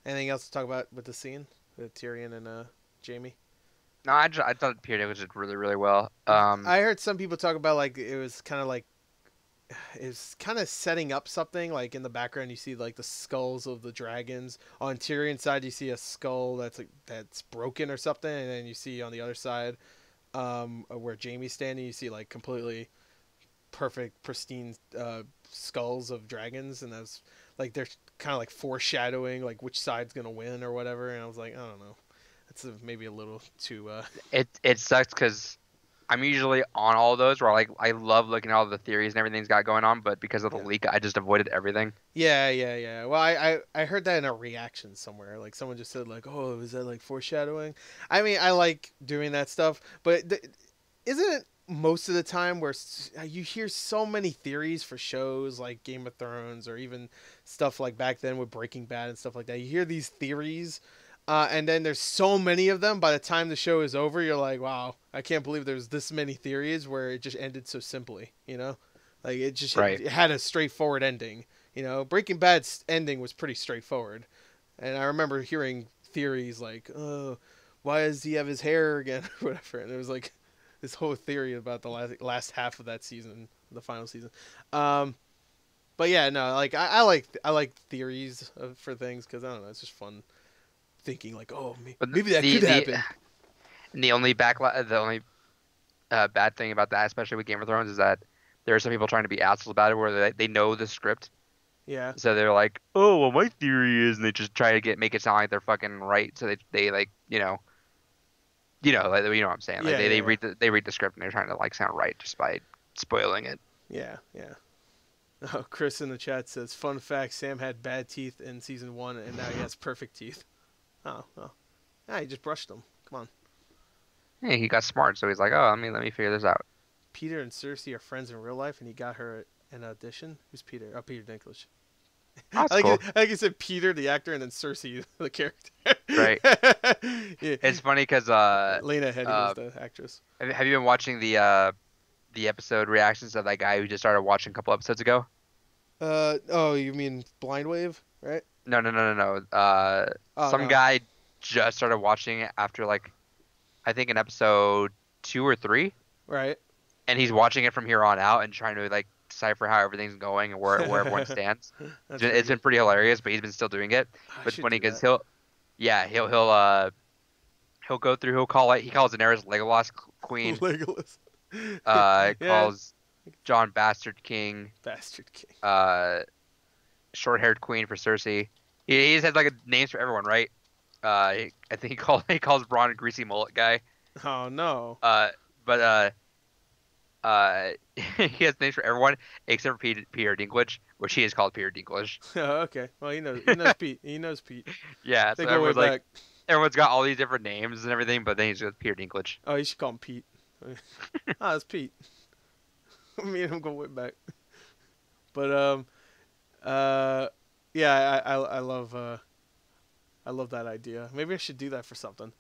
Anything else to talk about with the scene with Tyrion and Jamie? No, I thought Peter Dinklage did really really well. I heard some people talk about like it was kind of like it's kind of setting up something. Like in the background, you see like the skulls of the dragons. On Tyrion's side, you see a skull that's like that's broken or something, and then you see on the other side, where Jamie's standing, you see like completely perfect, pristine skulls of dragons, and that's like they're kind of like foreshadowing like which side's gonna win or whatever. And I was like, I don't know, that's maybe a little too. It sucks because I'm usually on all of those where like I love looking at all the theories and everything's got going on, but because of the Yeah. leak, I just avoided everything. Yeah. Well, I heard that in a reaction somewhere. Like someone just said, like, "Oh, is that like foreshadowing?" I mean, I like doing that stuff, but isn't it most of the time where you hear so many theories for shows like Game of Thrones or even stuff like back then with Breaking Bad and stuff like that? You hear these theories, and then there's so many of them. By the time the show is over, you're like, "Wow, I can't believe there's this many theories where it just ended so simply." You know, like it just Right. it had a straightforward ending. You know, Breaking Bad's ending was pretty straightforward, and I remember hearing theories like, "Oh, why does he have his hair again?" or whatever, and it was like this whole theory about the last half of that season, the final season. Um, but yeah, no, like I like theories for things because I don't know, it's just fun thinking like, oh, But maybe that could happen. the only the only bad thing about that, especially with Game of Thrones, is that there are some people trying to be assholes about it where they know the script. Yeah, So they're like, "Oh, well, my theory is," and they just try to make it sound like they're fucking right. So they like like, you know what I'm saying? Like yeah, they read the script and they're trying to like sound right just by spoiling it. yeah. Oh, Chris in the chat says, "Fun fact: Sam had bad teeth in season 1, and now he has perfect teeth." Oh, yeah, he just brushed them. Come on. Yeah, he got smart, so he's like, "Oh, let me figure this out." Peter and Cersei are friends in real life, and he got her an audition. Who's Peter? Oh, Peter Dinklage. Oh, that's I like cool, I like you said Peter the actor, and then Cersei the character. right? Yeah. It's funny because Lena Headey was the actress. have you been watching the episode reactions of that guy who just started watching a couple episodes ago? Oh, you mean Blind Wave, right? No. Oh Some no, guy just started watching it after like I think an episode 2 or 3, right? and he's watching it from here on out and trying to like decipher how everything's going and where everyone stands. That's It's pretty been pretty hilarious, but he's been still doing it. I But it's should funny do because that. he'll go through he calls Daenerys Legolas Queen, Legolas. Yeah, calls Jon Bastard King, bastard king. short-haired Queen for Cersei. He just has like names for everyone, right? I think he calls Bronn Greasy Mullet Guy. Oh no. But he has names for everyone except for Peter Dinklage, which he is called Peter Dinklage. Oh, okay. Well, he knows Pete. He knows Pete. Yeah, They so go way everyone's like back. everyone's got all these different names and everything, but then he's just Peter Dinklage. Oh, you should call him Pete. It's Pete. Me and him go way back. But uh, yeah, I love that idea. Maybe I should do that for something.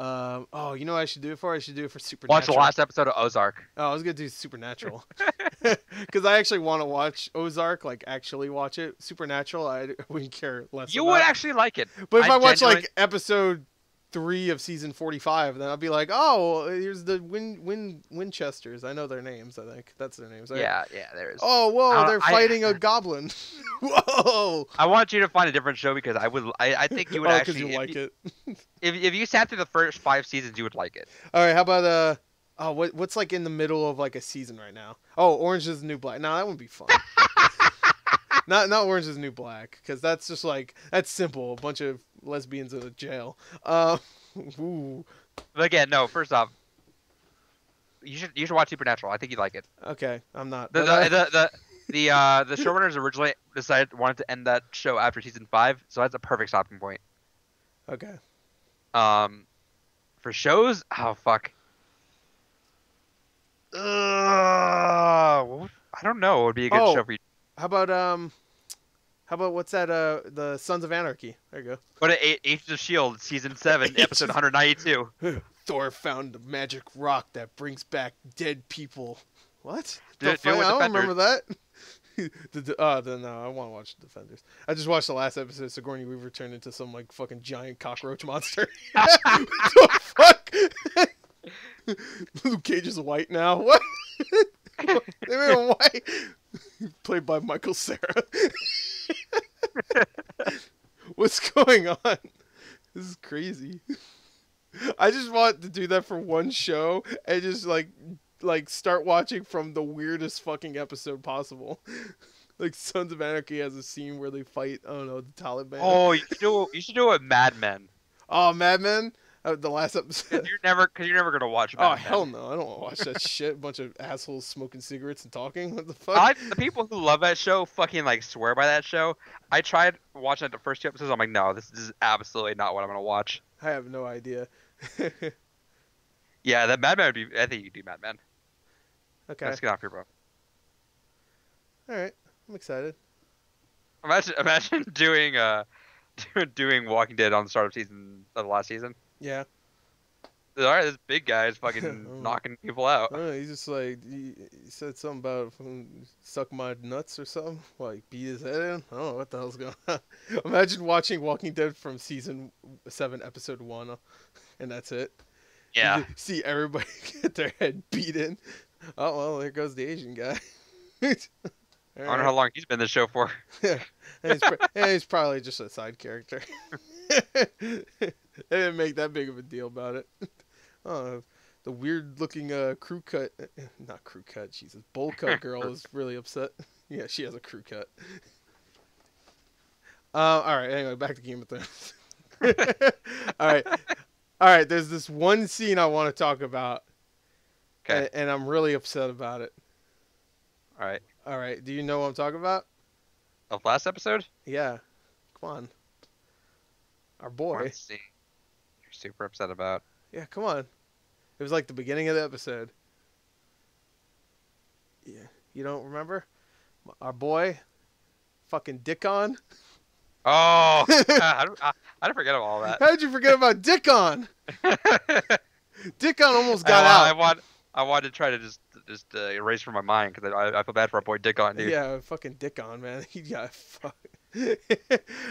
Oh, you know what I should do it for? I should do it for Watch the Supernatural. last episode of Ozark. Oh, I was gonna do Supernatural because I actually want to watch Ozark, like actually watch it. Supernatural, I wouldn't care less You about. would actually like it. But if I watch genuinely- like episode 3 of season 45, then I'll be like, oh, here's the Winchesters. I know their names. I think that's their names. Right? yeah, there is. Oh, whoa, I- they're I- fighting a goblin. Whoa. I want you to find a different show because I think you would Oh, because actually you like it. if you sat through the first 5 seasons, you would like it. All right, how about oh, what's like in the middle of like a season right now? Oh, Orange is the New Black. No, that wouldn't be fun. Not Orange is the New Black, because that's just like that's simple. A bunch of lesbians in a jail. Ooh. But again, no. First off, you should watch Supernatural. I think you'd like it. Okay, I'm not. The but, the showrunners originally wanted to end that show after season 5, so that's a perfect stopping point. okay. For shows, oh fuck, I don't know. It would be a good show Oh, for you. how about what's that? The Sons of Anarchy. There you Go to Agents of Shield season 7, episode 192. go. Thor found a magic rock that brings back dead people. What? Do it with I don't Defenders. remember that. No, I want to watch the Defenders. I just watched the last episode. Sigourney Weaver turned into some like fucking giant cockroach monster. What the fuck? Luke Cage is white now. What? They made him white. Played by Michael Cera. What's going on? This is crazy. I just want to do that for one show and just like start watching from the weirdest fucking episode possible. Like Sons of Anarchy has a scene where they fight, I don't know, the Taliban. Oh, you should do it with Mad Men. Oh, Mad Men? The last episode. Because you're never gonna watch Mad Oh, Men. hell no. I don't want to watch that shit. A bunch of assholes smoking cigarettes and talking. What the fuck? The people who love that show fucking like swear by that show. I tried watching the first 2 episodes. I'm like, no, this is absolutely not what I'm gonna watch. I have no idea. Yeah, that Mad Men would be. I think you could do Mad Men. Okay. Let's get off here, bro. Alright. I'm excited. Imagine doing doing Walking Dead on the start of the last season. Yeah. All right, this big guy is fucking knocking people out. I don't know, he's just like, he said something about suck my nuts or something. Like, beat his head in? I don't know what the hell's going on. Imagine watching Walking Dead from season 7, episode 1, and that's it. Yeah. You see everybody get their head beat in. Oh, well, there goes the Asian guy. I wonder how long he's been in the show for. Yeah. And he's probably just a side character. They didn't make that big of a deal about it. Oh, the weird looking not crew cut, Jesus, bowl cut girl is really upset. Yeah, she has a crew cut. Alright, anyway, back to Game of Thrones. Alright, there's this one scene I want to talk about. Okay. And I'm really upset about it. Alright, do you know what I'm talking about? Of last episode? Yeah. Come on. Our boy. Let's see. You're super upset about. Yeah, come on. It was like the beginning of the episode. Yeah. You don't remember? Our boy, fucking Dickon. Oh, I didn't forget about all that. How did you forget about Dickon? Dickon almost got out. I wanted to try to just erase from my mind because I feel bad for our boy Dickon, dude. Yeah, fucking Dickon, man. He got fuck. All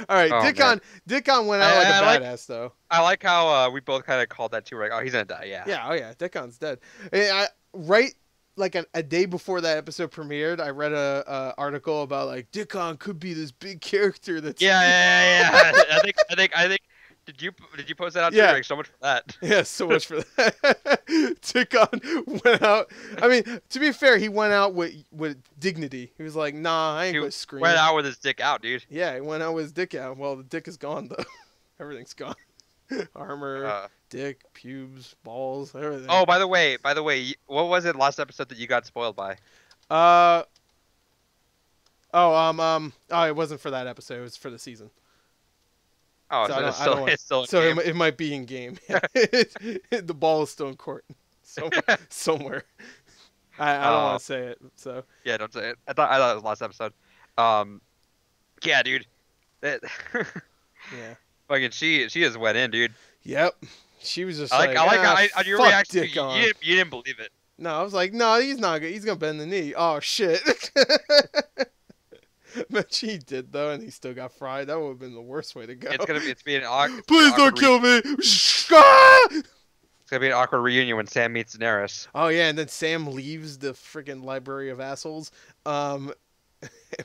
right, Oh, Dickon went out like a badass, though. I like how we both kind of called that too. We're like, oh, he's gonna die. Yeah. Yeah. Oh yeah, Dickon's dead. Right, like a day before that episode premiered, I read a article about like Dickon could be this big character that's. Yeah. I think. Did you post that out? Yeah. Like, so much for that. Yeah, so much for that. Dickon went out. I mean, to be fair, he went out with dignity. He was like, "Nah, I ain't gonna scream." Went out with his dick out, dude. Yeah, he went out with his dick out. Well, the dick is gone though. Everything's gone. Armor, dick, pubes, balls, everything. Oh, by the way, what was it last episode that you got spoiled by? It wasn't for that episode. It was for the season. Oh, so it's still in game. It might be in game. The ball is still in court somewhere. I don't want to say it. So yeah, don't say it. I thought it was last episode. Yeah, dude. Yeah. Fucking she just went in, dude. Yep. She was just I like how your reaction. You didn't believe it. No, I was like, no, he's not good. He's gonna bend the knee. Oh shit. But she did though, and he still got fried. That would have been the worst way to go. It's being an awkward. Please don't kill me. It's gonna be an awkward reunion when Sam meets Daenerys. Oh yeah, and then Sam leaves the freaking library of assholes.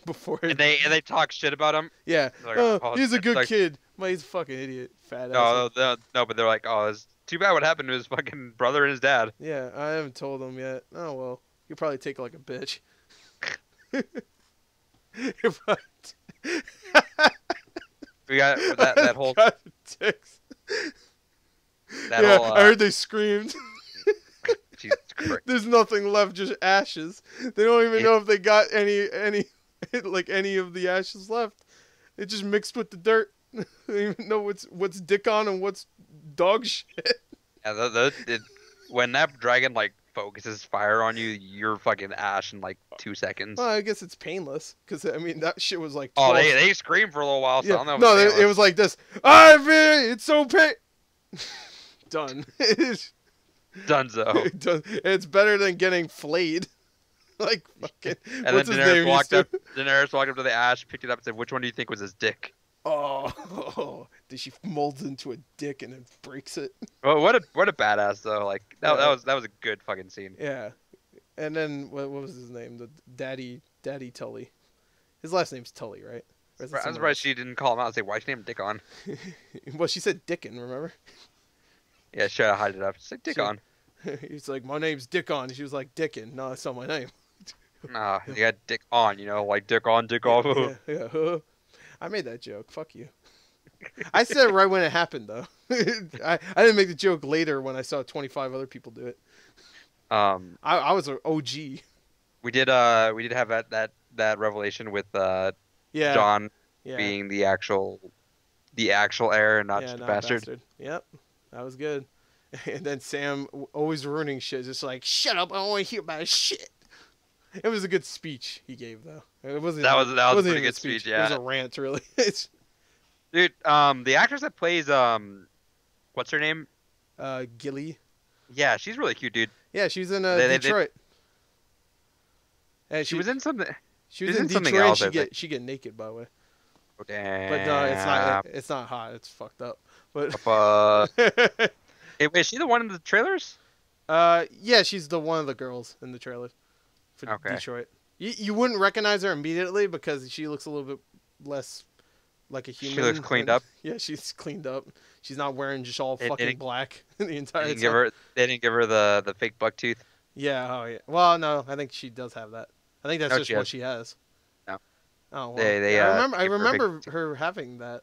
Before and they talk shit about him. Yeah. Like, he's a good kid. Well, he's a fucking idiot. Fat ass. No, but they're like, oh, it's too bad what happened to his fucking brother and his dad. Yeah, I haven't told him yet. Oh well, he'll probably take like a bitch. We got that whole. I heard they screamed. Jesus Christ. There's nothing left, just ashes. They don't even know if they got any of the ashes left. It just mixed with the dirt. They don't even know what's Dickon and what's dog shit. Yeah, when that dragon like focuses fire on you, you're fucking Ash in like 2 seconds. Well, I guess it's painless because I mean that shit was like 12. Oh, they screamed for a little while, so Yeah, I don't know. If no, it's it was like this. It's so pain. Done. Dunzo. It's better than getting flayed. Like fucking. And What's then his name? Daenerys walked up to the Ash, picked it up, and said, "Which one do you think was his dick?" Oh, did she molds into a dick and then breaks it? Well, what a badass though. Like that was a good fucking scene. Yeah, and then what was his name? The Daddy Tully. His last name's Tully, right? I'm surprised she didn't call him out and say, "Why'd you name him Dickon?" Well, she said Dickon, remember? Yeah, she tried to hide it up. Just like Dickon. He's like, my name's Dickon. She was like, Dickon. No, that's not my name. Nah, you got Dick on, like Dick on, Dick off. Yeah. I made that joke. Fuck you. I said it right when it happened, though. I didn't make the joke later when I saw 25 other people do it. I was an OG. We did have that revelation with John being the actual heir and not just a bastard. Yep, that was good. And then Sam always ruining shit, just like, shut up, I don't want to hear about shit. It was a good speech he gave, though. It wasn't. That was a pretty good speech. Yeah, it was a rant, really. Dude, the actress that plays what's her name? Gilly. Yeah, she's really cute, dude. Yeah, she's in Detroit. She was in something. She was in Detroit. Else, she get naked, by the way. Oh, damn. But no, it's not. It's not hot. It's fucked up. But is she the one in the trailers? Yeah, she's the one of the girls in the trailer for Detroit. You wouldn't recognize her immediately because she looks a little bit less like a human. She looks cleaned up. Yeah, she's cleaned up. She's not wearing just all fucking black the entire time. They didn't give her the fake buck tooth. Yeah. Oh yeah. Well, no, I think she does have that. I think that's just what she has. No. Oh well. I remember her having that.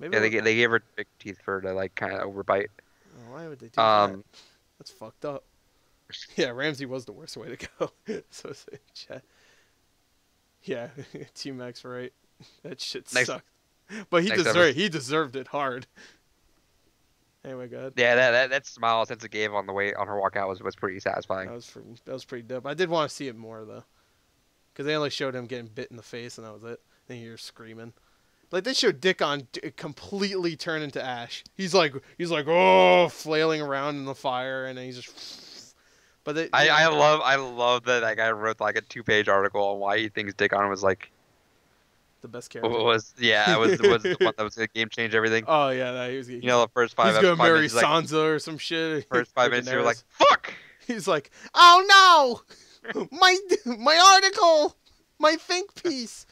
Maybe. Yeah, they gave her big teeth for her to like kind of overbite. Oh, why would they do that? That's fucked up. Yeah, Ramsey was the worst way to go. So chat. Yeah, T-Max right. That shit sucked. But he deserved it hard. Anyway, go ahead. Yeah, that smile Sansa gave on her walkout was pretty satisfying. That was pretty dope. I did want to see it more though, because they only showed him getting bit in the face and that was it. Then you're screaming. Like they showed Dickon completely turn into ash. He's like flailing around in the fire and then he's just. But I love that guy wrote like a 2-page article on why he thinks Dickon was like the best character. Was the one that was gonna game change everything. Oh yeah, he was. The first 5 minutes. He's gonna marry Sansa or some shit. First 5 minutes, you're like, fuck. He's like, oh no, my article, my think piece.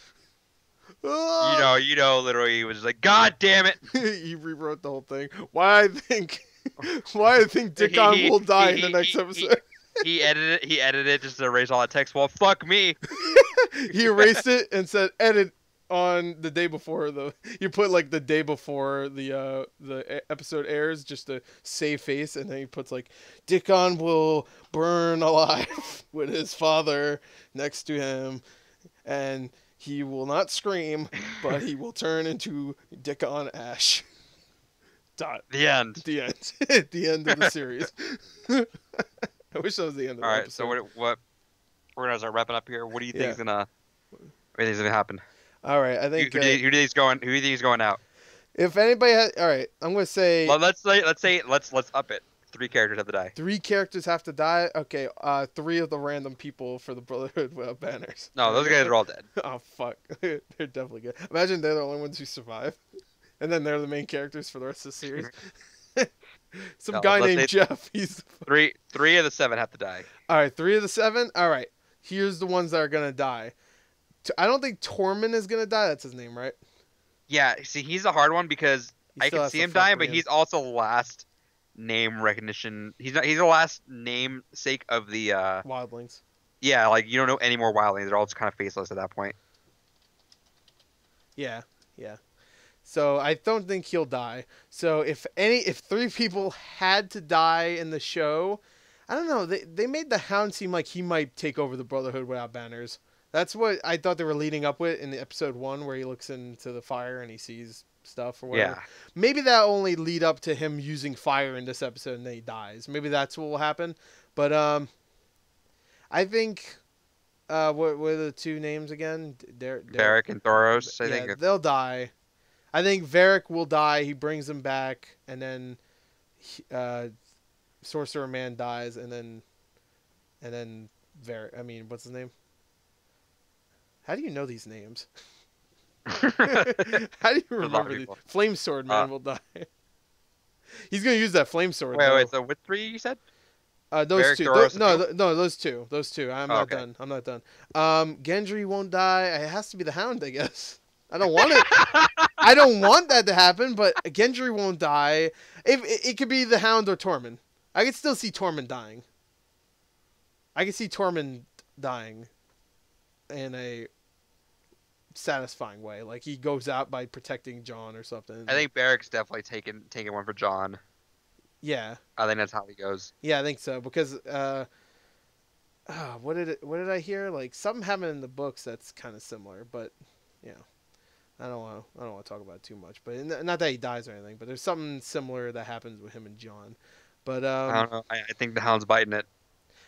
Literally, he was just like, God damn it. He rewrote the whole thing. Why I think Dickon will die in the next episode. He edited it just to erase all that text. Well, fuck me. He erased it and said edit on the day before you put like the day before the episode airs just to save face, and then he puts like Dickon will burn alive with his father next to him, and he will not scream, but he will turn into Dickon Ash. The end. The end. The end of the series. I wish that was the end of the episode. All right, so what we're gonna start wrapping up here. What do you think is gonna happen? All right, I think who do you think is going out? If anybody has, all right, I'm gonna say. Well, let's up it. 3 characters have to die. 3 characters have to die. Okay, 3 of the random people for the Brotherhood without banners. No, those guys are all dead. Oh fuck, they're definitely good. Imagine they're the only ones who survive, and then they're the main characters for the rest of the series. Guy named Jeff. He's 3 of the 7 have to die. All right, 3 of the 7. All right, here's the ones that are gonna die. I don't think Tormund is gonna die. That's his name, right? Yeah. See, he's a hard one because I can see him dying, but he's also last name recognition. He's the last name sake of the Wildlings. Yeah, like you don't know any more Wildlings. They're all just kind of faceless at that point. Yeah. So I don't think he'll die. So if 3 people had to die in the show, I don't know. They made the Hound seem like he might take over the Brotherhood without banners. That's what I thought they were leading up with in the episode 1, where he looks into the fire and he sees stuff or whatever. Yeah. Maybe that only lead up to him using fire in this episode and then he dies. Maybe that's what will happen. But I think what are the two names again? Varric and Thoros. I yeah, think. they'll die. I think Varric will die. He brings him back, and then Sorcerer Man dies, and then Varric. I mean, what's his name? How do you know these names? How do you remember these? Flame Sword Man will die. He's gonna use that flame sword. Wait. So what 3 you said? Those Varric, two. Thoros, No, those two. Those two. I'm not done. I'm not done. Gendry won't die. It has to be the Hound, I guess. I don't want it. I don't want that to happen, but Gendry won't die. It could be the Hound or Tormund. I could still see Tormund dying. I could see Tormund dying in a satisfying way. Like he goes out by protecting Jon or something. I think Barrick's definitely taking one for Jon. Yeah. I think that's how he goes. Yeah, I think so because what did I hear? Like something happened in the books that's kind of similar, but yeah. I don't want to talk about it too much, but not that he dies or anything, but there's something similar that happens with him and Jon. But I don't know. I think the Hound's biting it.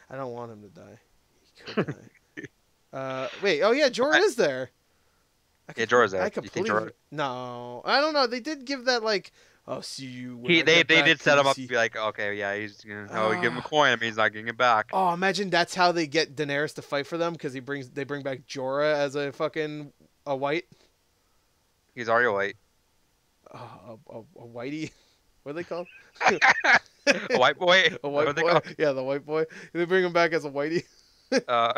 I don't want him to die. He could die. Wait. Oh yeah, Jorah is there. Yeah, Jorah's there. I completely. No, I don't know. They did give that like. Oh, see you. They did set him up to be like, okay, yeah, he's gonna. We give him a coin. I mean, he's not getting it back. Oh, imagine that's how they get Daenerys to fight for them because they bring back Jorah as a fucking a white. He's already white. A whitey. What are they called? A white boy. A white boy. Yeah, the white boy. They bring him back as a whitey. Yeah,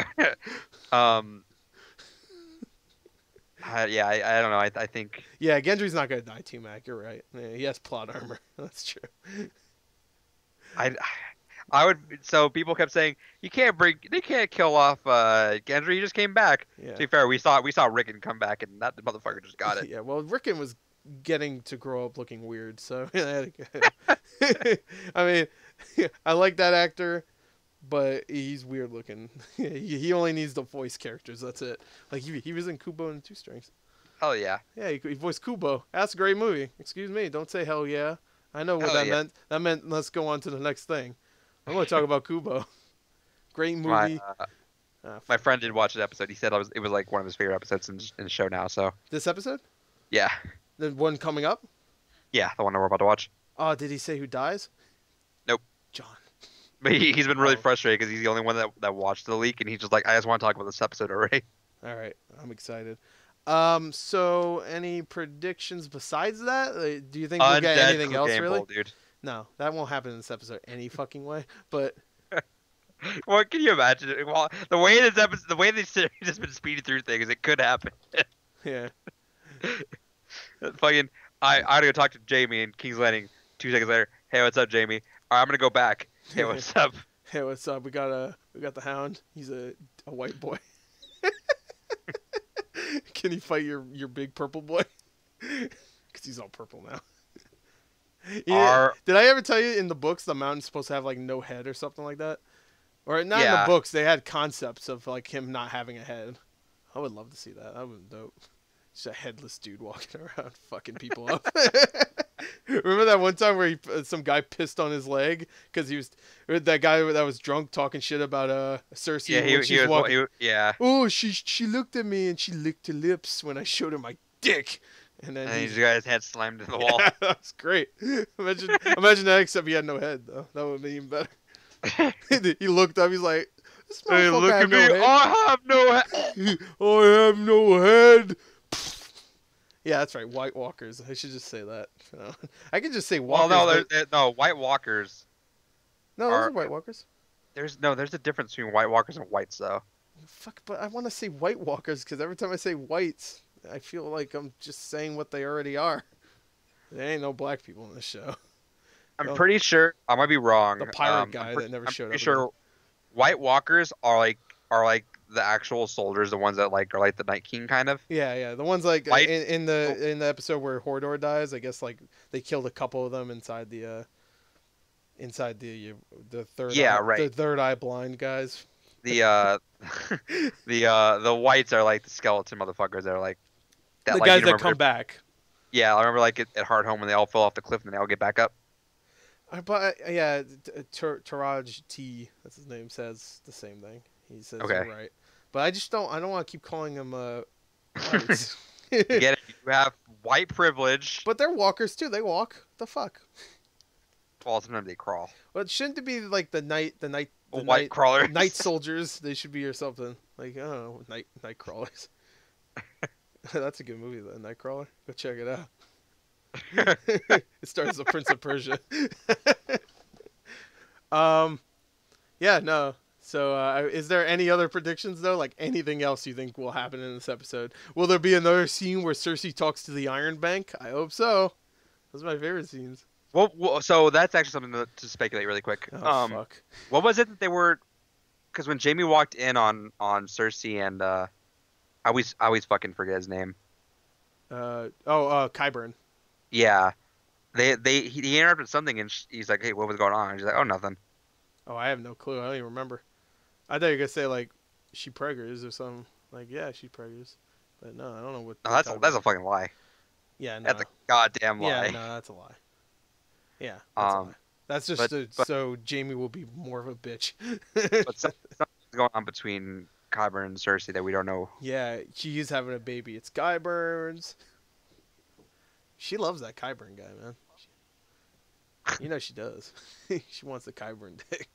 I don't know. I think. Yeah, Gendry's not gonna die, T-Mac. You're right. Yeah, he has plot armor. That's true. I would. So people kept saying they can't kill off Gendry. He just came back. Yeah. To be fair, we saw Rickon come back, and that motherfucker just got it. Yeah. Well, Rickon was getting to grow up looking weird, so I mean, I like that actor, but he's weird looking. He only needs the voice characters. That's it. Like he was in Kubo and the Two Strings. Hell yeah. Yeah, he voiced Kubo. That's a great movie. Excuse me. Don't say hell yeah. I know what that meant. That meant let's go on to the next thing. I'm going to talk about Kubo. Great movie. My friend did watch the episode. He said it was like one of his favorite episodes in the show now. So this episode? Yeah. The one coming up? Yeah, the one that we're about to watch. Oh, did he say who dies? Nope. John. But he's been really frustrated because he's the only one that watched the leak, and he's just like, I just want to talk about this episode already. All right, I'm excited. So any predictions besides that? Do you think we'll get anything else really? Dude. No, that won't happen in this episode any fucking way. But what can you imagine? Well, the way this series has been speeding through things, it could happen. Yeah. Fucking, I had to go talk to Jamie in King's Landing 2 seconds later. Hey, what's up, Jamie? All right, I'm gonna go back. Hey, what's up? Hey, what's up? We got the Hound. He's a white boy. Can he fight your big purple boy? Because he's all purple now. Yeah. Did I ever tell you in the books the Mountain's supposed to have like no head or something like that? Or not in the books. They had concepts of like him not having a head. I would love to see that. That would be dope. Just a headless dude walking around fucking people up. Remember that one time where some guy pissed on his leg because he was that guy that was drunk talking shit about Cersei. Yeah, he was walking. Yeah. Oh, she looked at me and she licked her lips when I showed her my dick. And then he got his head slammed into the wall. Yeah, that's great. Imagine that, except he had no head though. That would be even better. He looked up. He's like, "This motherfucker hey, look at me. No I have no head. I have no head." Yeah, that's right. White Walkers. I should just say that. I could just say Walkers. Well, no, White Walkers. No, those are White Walkers. There's a difference between White Walkers and Whites, though. Fuck, but I want to say White Walkers because every time I say Whites, I feel like I'm just saying what they already are. There ain't no black people in this show. I'm pretty sure. I might be wrong. The pirate guy that never showed up. I'm pretty sure White Walkers are like the actual soldiers, the ones that are like the Night King kind of. Yeah. The ones like in the episode where Hodor dies, I guess like they killed a couple of them inside the third the third eye blind guys. The whites are like the skeleton motherfuckers that are like that, the guys that come back. Yeah, I remember like at Hard Home when they all fell off the cliff and then they all get back up. But yeah, Taraj T, that's his name, says the same thing. He says you're Okay. right, but I just don't. I don't want to keep calling them whites. I get it. You have white privilege. But they're walkers too. They walk. What the fuck? Well, sometimes they crawl. Well, shouldn't it be like the White crawlers. night soldiers? They should be or something. Like, I don't know, night crawlers. That's a good movie, though. Nightcrawler. Go check it out. It stars as the Prince of Persia. Yeah, no. So, is there any other predictions though? Like anything else you think will happen in this episode? Will there be another scene where Cersei talks to the Iron Bank? I hope so. Those are my favorite scenes. Well, so that's actually something to speculate really quick. Oh, fuck. What was it that they were? Because when Jamie walked in on Cersei and I always fucking forget his name. Qyburn. Yeah, he interrupted something and he's like, "Hey, what was going on?" And she's like, "Oh, nothing." Oh, I have no clue. I don't even remember. I thought you were gonna say like she preggers or something. Like, yeah, she preggers. But no, I don't know what. No, that's a fucking lie. Yeah, no. That's a goddamn lie. Yeah, no, that's a lie. Yeah, that's a lie. That's just so Jamie will be more of a bitch. But something's going on between Qyburn and Cersei that we don't know. Yeah, she is having a baby. It's Qyburn's. She loves that Qyburn guy, man. You know she does. She wants the Qyburn dick.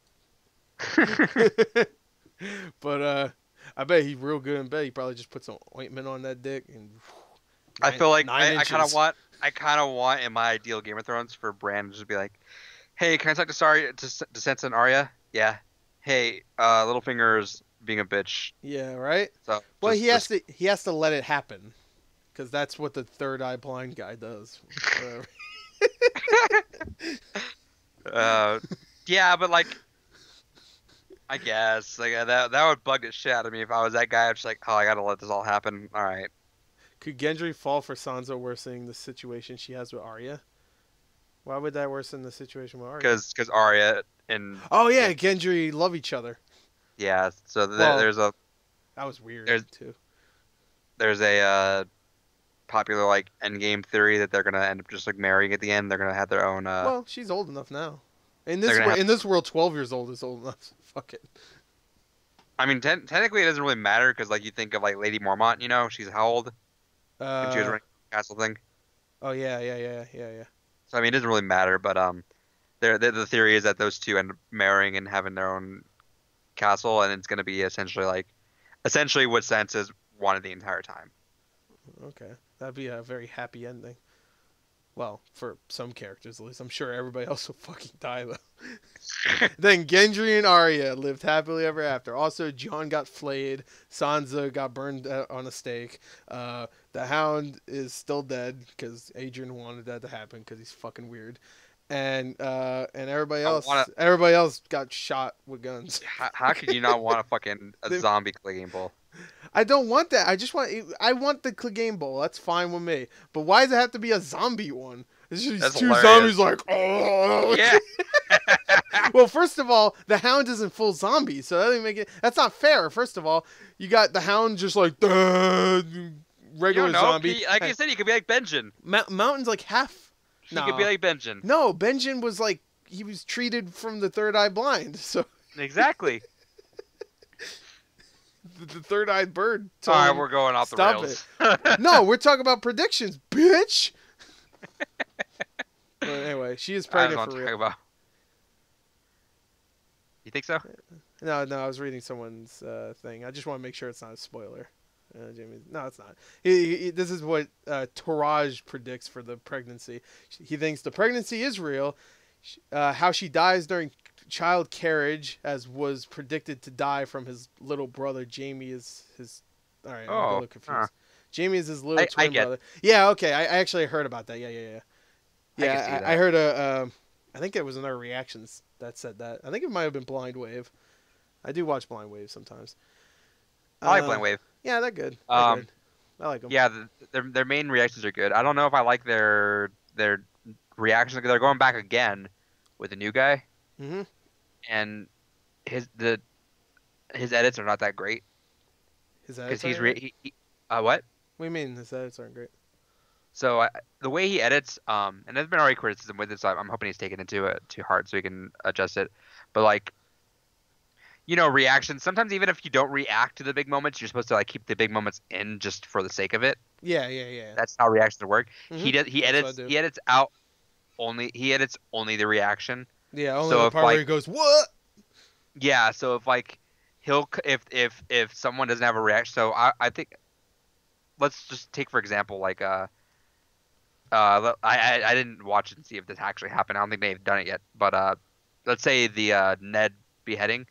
But I bet he's real good in bed. He probably just put some ointment on that dick and. I feel like I kind of want in my ideal Game of Thrones for Bran to just be like, "Hey, can I talk to Sansa and Arya? Yeah. Hey, Littlefinger's being a bitch. Yeah, right. So well, he has to let it happen, because that's what the third eye blind guy does. Yeah, but like, I guess like that would bug the shit out of me if I was that guy. I'm just like, oh, I gotta let this all happen. All right. Could Gendry fall for Sansa worsening the situation she has with Arya? Why would that worsen the situation with Arya? Because Arya and Gendry love each other. Yeah, so there's a that was weird too. There's a popular like endgame theory that they're gonna end up just like marrying at the end. They're gonna have their own. Well, she's old enough now. In this world, 12 years old is old enough. Fuck it. I mean, technically, it doesn't really matter because like you think of like Lady Mormont, you know, she's how old? When she was running the castle thing. Oh yeah. So I mean, it doesn't really matter, but the theory is that those two end up marrying and having their own castle, and it's gonna be essentially what Sansa's wanted the entire time. Okay, that'd be a very happy ending. Well, for some characters at least. I'm sure everybody else will fucking die though. Then Gendry and Arya lived happily ever after. Also, Jon got flayed. Sansa got burned on a stake. The Hound is still dead because Adrian wanted that to happen because he's fucking weird. And everybody else got shot with guns. How could you not want a zombie Clegane Bowl? I don't want that. I want the Clegane Bowl. That's fine with me. But why does it have to be a zombie one? It's just two zombies like, oh. Yeah. Well, first of all, the Hound isn't full zombie, so that doesn't make it. That's not fair. First of all, you got the Hound just like regular zombie. Like you said, he could be like Benjen. Mountain's like half. He could be like Benjen. No, Benjen was like he was treated from the third eye blind. So exactly. The third-eyed bird. All right, we're going off the rails. No, we're talking about predictions, bitch. But anyway, she is pregnant for real. You think so? No, I was reading someone's thing. I just want to make sure it's not a spoiler. Jamie, no, it's not. This is what Taraj predicts for the pregnancy. He thinks the pregnancy is real. How she dies during child carriage, as was predicted to die from his little brother. Jamie is his. All right, I'm a little confused. Jamie is his little twin brother. Yeah, okay. I actually heard about that. Yeah. Yeah, I heard I think it was another reactions that said that. I think it might have been Blind Wave. I do watch Blind Wave sometimes. I like Blind Wave. Yeah, they're good. I like them. Yeah, their main reactions are good. I don't know if I like their reactions. They're going back again with a new guy. Mm-hmm. And his edits are not that great. His edits because what? What do you mean his edits aren't great? So the way he edits, and there's been already criticism with it, so I'm hoping he's taken it to heart so he can adjust it. But like, reactions. Sometimes even if you don't react to the big moments, you're supposed to like keep the big moments in just for the sake of it. Yeah, yeah, yeah. That's how reactions work. Mm-hmm. He That's what I edits do. he edits out he edits only the reaction. Yeah, only the So if part where like he goes, "What?" yeah, so if like if someone doesn't have a reaction, so I think let's just take for example like I didn't watch it and see if this actually happened. I don't think they've done it yet, but let's say the Ned beheading.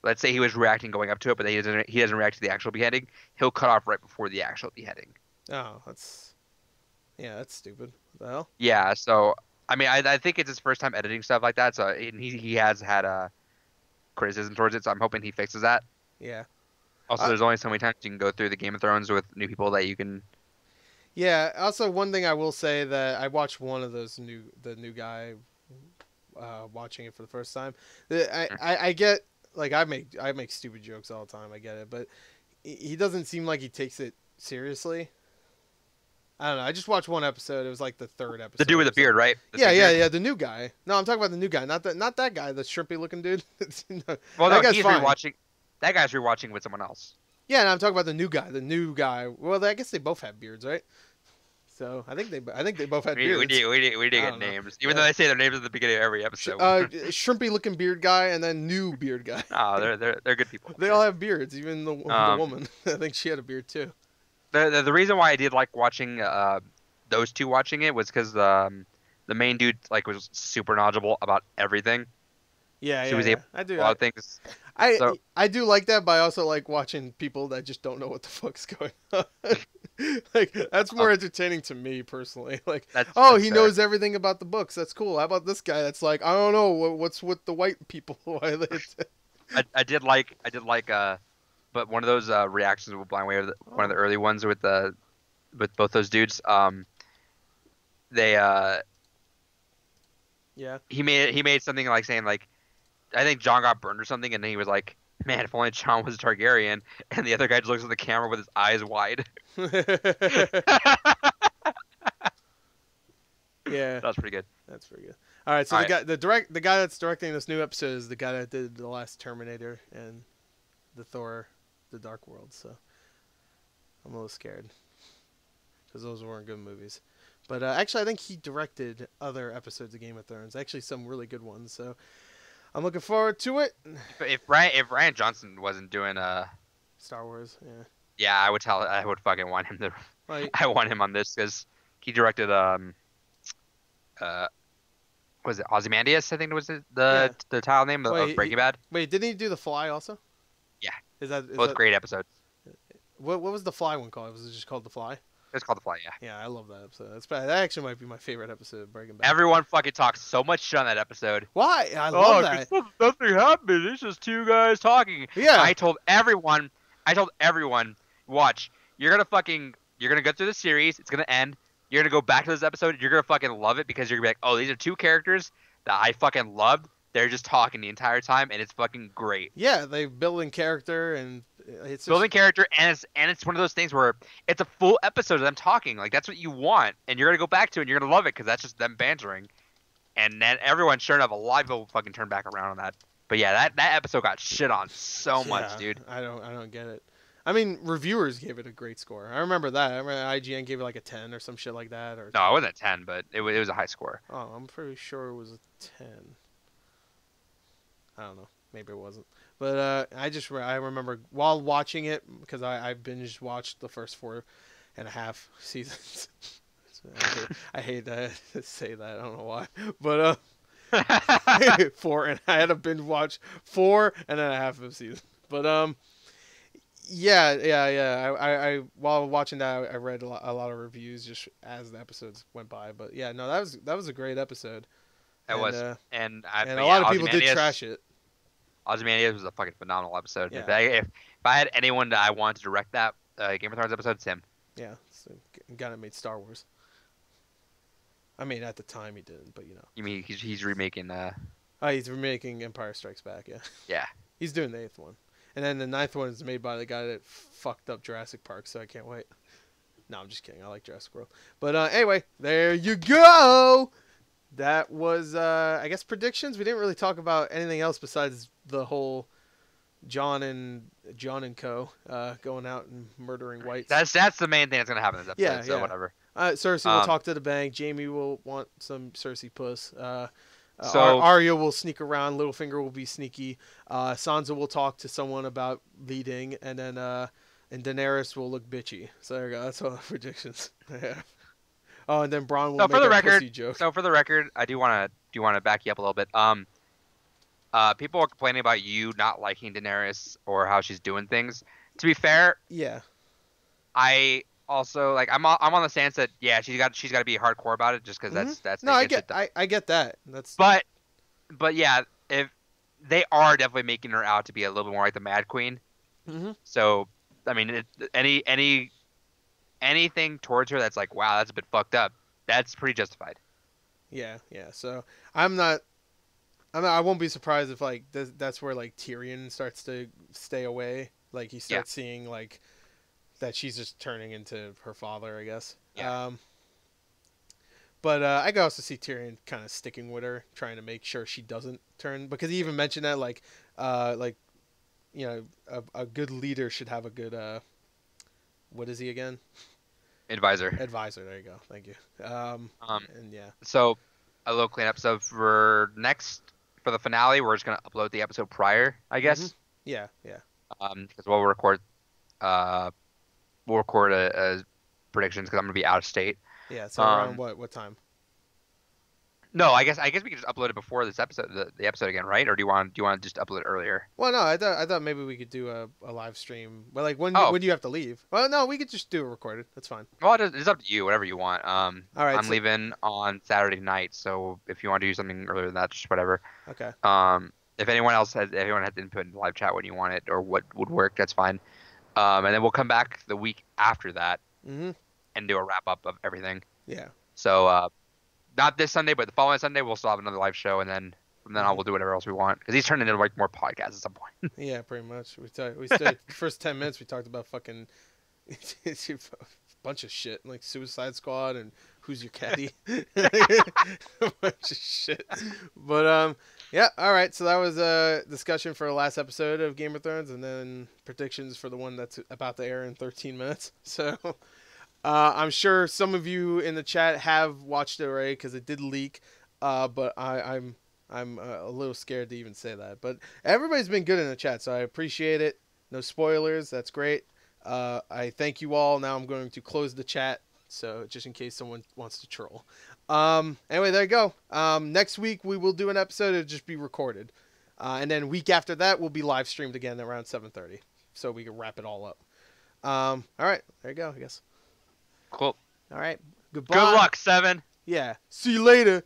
Let's say he was reacting going up to it, but he doesn't react to the actual beheading. He'll cut off right before the actual beheading. Oh, that's stupid. What the hell? Yeah, so I mean, I think it's his first time editing stuff like that. So and he has had criticism towards it. So I'm hoping he fixes that. Yeah. Also, there's only so many times you can go through the Game of Thrones with new people that you can. Yeah. Also, one thing I will say that I watched one of those the new guy watching it for the first time. I get like I make stupid jokes all the time. I get it, but he doesn't seem like he takes it seriously. I don't know. I just watched one episode. It was like the third episode. The dude with the beard, right? Yeah. The new guy. No, I'm talking about the new guy, not that guy, the shrimpy looking dude. No, Well, that no, guy's he's fine. rewatching. That guy's rewatching with someone else. Yeah, and I'm talking about the new guy. The new guy. Well, I guess they both have beards, right? So I think they both had beards. We did I get don't know. names, even though they say their names at the beginning of every episode. Shrimpy looking beard guy, and then new beard guy. No, they're good people. They all have beards, even the woman. I think she had a beard too. The reason why I did like watching those two watching it was because the main dude like was super knowledgeable about everything. Yeah, He was able I to do. do a lot of things. I do like that, but I also like watching people that just don't know what the fuck's going on. Like that's more entertaining to me personally. Like, he knows everything about the books. That's cool. How about this guy that's like, I don't know what's with the white people. Why they? I did like but one of those reactions with Blind Wave, one of the early ones with both those dudes, they yeah. he made something like saying like, I think John got burned or something, and then he was like, man, if only John was a Targaryen, and the other guy just looks at the camera with his eyes wide. Yeah, that's pretty good. That's pretty good. All right, so the guy that's directing this new episode is the guy that did the last Terminator and the Thor, the Dark World. So I'm a little scared because those weren't good movies. But actually, I think he directed other episodes of Game of Thrones. Actually, some really good ones. So I'm looking forward to it. If Ryan Johnson wasn't doing Star Wars, yeah, I would fucking want him to. I want him on this because he directed was it Ozymandias? I think it was the title name of Breaking Bad. Wait, didn't he do The Fly also? Yeah, is both that, great episodes. What was the Fly one called? Was it just called The Fly? It's called The Fly, yeah. Yeah, I love that episode. That actually might be my favorite episode of Breaking Bad. Everyone fucking talks so much shit on that episode. Why? I love that. Nothing happened. It's just two guys talking. Yeah. I told everyone, watch, you're gonna go through the series. It's gonna end. You're gonna go back to this episode. You're gonna fucking love it because you're gonna be like, oh, these are two characters that I fucking loved. They're just talking the entire time, and it's fucking great. Yeah, they building character and it's building character, and it's one of those things where it's a full episode of them talking. Like that's what you want, and you're gonna go back to it, and you're gonna love it because that's just them bantering. And then everyone, sure enough, a lot of people fucking turn back around on that. But yeah, that episode got shit on so much, dude. I don't get it. I mean, reviewers gave it a great score. I remember that. I remember IGN gave it like a 10 or some shit like that. Or no, it wasn't a 10, but it was a high score. Oh, I'm pretty sure it was a 10. I don't know. Maybe it wasn't. But I remember while watching it, because I binge watched the first 4.5 seasons. I hate to say that. I don't know why. But I had to binge watch 4.5 seasons. But yeah. I while watching that, I read a lot of reviews just as the episodes went by. But yeah, no, that was a great episode. It was, and a lot of people did trash it. Ozymandias was a fucking phenomenal episode. Yeah. If I had anyone that I wanted to direct that Game of Thrones episode, it's him. Yeah, it's the guy that made Star Wars. I mean, at the time he didn't, but you know. You mean he's remaking? He's remaking Empire Strikes Back. Yeah. Yeah. He's doing the 8th one, and then the 9th one is made by the guy that fucked up Jurassic Park. So I can't wait. No, I'm just kidding. I like Jurassic World. But anyway, there you go. That was, I guess, predictions. We didn't really talk about anything else besides the whole John and Co. Going out and murdering whites. That's the main thing that's gonna happen in this episode. Yeah, so yeah. whatever. Cersei will talk to the bank. Jamie will want some Cersei puss. So Arya will sneak around. Littlefinger will be sneaky. Sansa will talk to someone about leading, and then and Daenerys will look bitchy. So there you go. That's all the predictions. Yeah. Oh, and then Bronn will make a pussy joke. So for the record, I do want to back you up a little bit. People are complaining about you not liking Daenerys or how she's doing things. To be fair, yeah, I also like I'm on the stance that yeah she's got to be hardcore about it just because that's no I get that. That's but yeah, if they are definitely making her out to be a little bit more like the Mad Queen. Mm-hmm. So I mean, anything towards her that's like, wow, that's a bit fucked up. That's pretty justified. Yeah. So I won't be surprised if like that's where like Tyrion starts to stay away. Like he starts seeing like that she's just turning into her father, I guess. Yeah. But I could also see Tyrion kind of sticking with her, trying to make sure she doesn't turn. Because he even mentioned that like you know, a good leader should have a good what is he again? Advisor. There you go. Thank you. And yeah. So a little cleanup. So for the finale, we're just gonna upload the episode prior, I guess. Mm-hmm. Yeah. Because we'll record a predictions because I'm gonna be out of state. Yeah. So around what time? No, I guess we could just upload it before this episode, the episode again, right? Or do you want to just upload it earlier? Well, no, I thought maybe we could do a live stream. Well, like when do you have to leave? Well, no, we could just do it recorded. That's fine. Well, it's up to you, whatever you want. All right, I'm leaving on Saturday night, so if you want to do something earlier than that, just whatever. Okay. If anyone has input in the live chat when you want it or what would work, that's fine. And then we'll come back the week after that and do a wrap up of everything. Yeah. So not this Sunday, but the following Sunday we'll still have another live show, and then from then on we'll do whatever else we want because he's turning into like more podcasts at some point. Yeah, pretty much. We started first 10 minutes we talked about fucking a bunch of shit like Suicide Squad and Who's Your Caddy, a bunch of shit. But yeah, all right. So that was a discussion for the last episode of Game of Thrones, and then predictions for the one that's about to air in 13 minutes. So. I'm sure some of you in the chat have watched it already because it did leak, but I'm a little scared to even say that. But everybody's been good in the chat, so I appreciate it. No spoilers, that's great. I thank you all. Now I'm going to close the chat, so just in case someone wants to troll. Anyway, there you go. Next week we will do an episode. It'll just be recorded, and then week after that will be live streamed again around 7:30, so we can wrap it all up. All right, there you go. I guess. Cool. All right. Goodbye. Good luck, Seven. Yeah. See you later.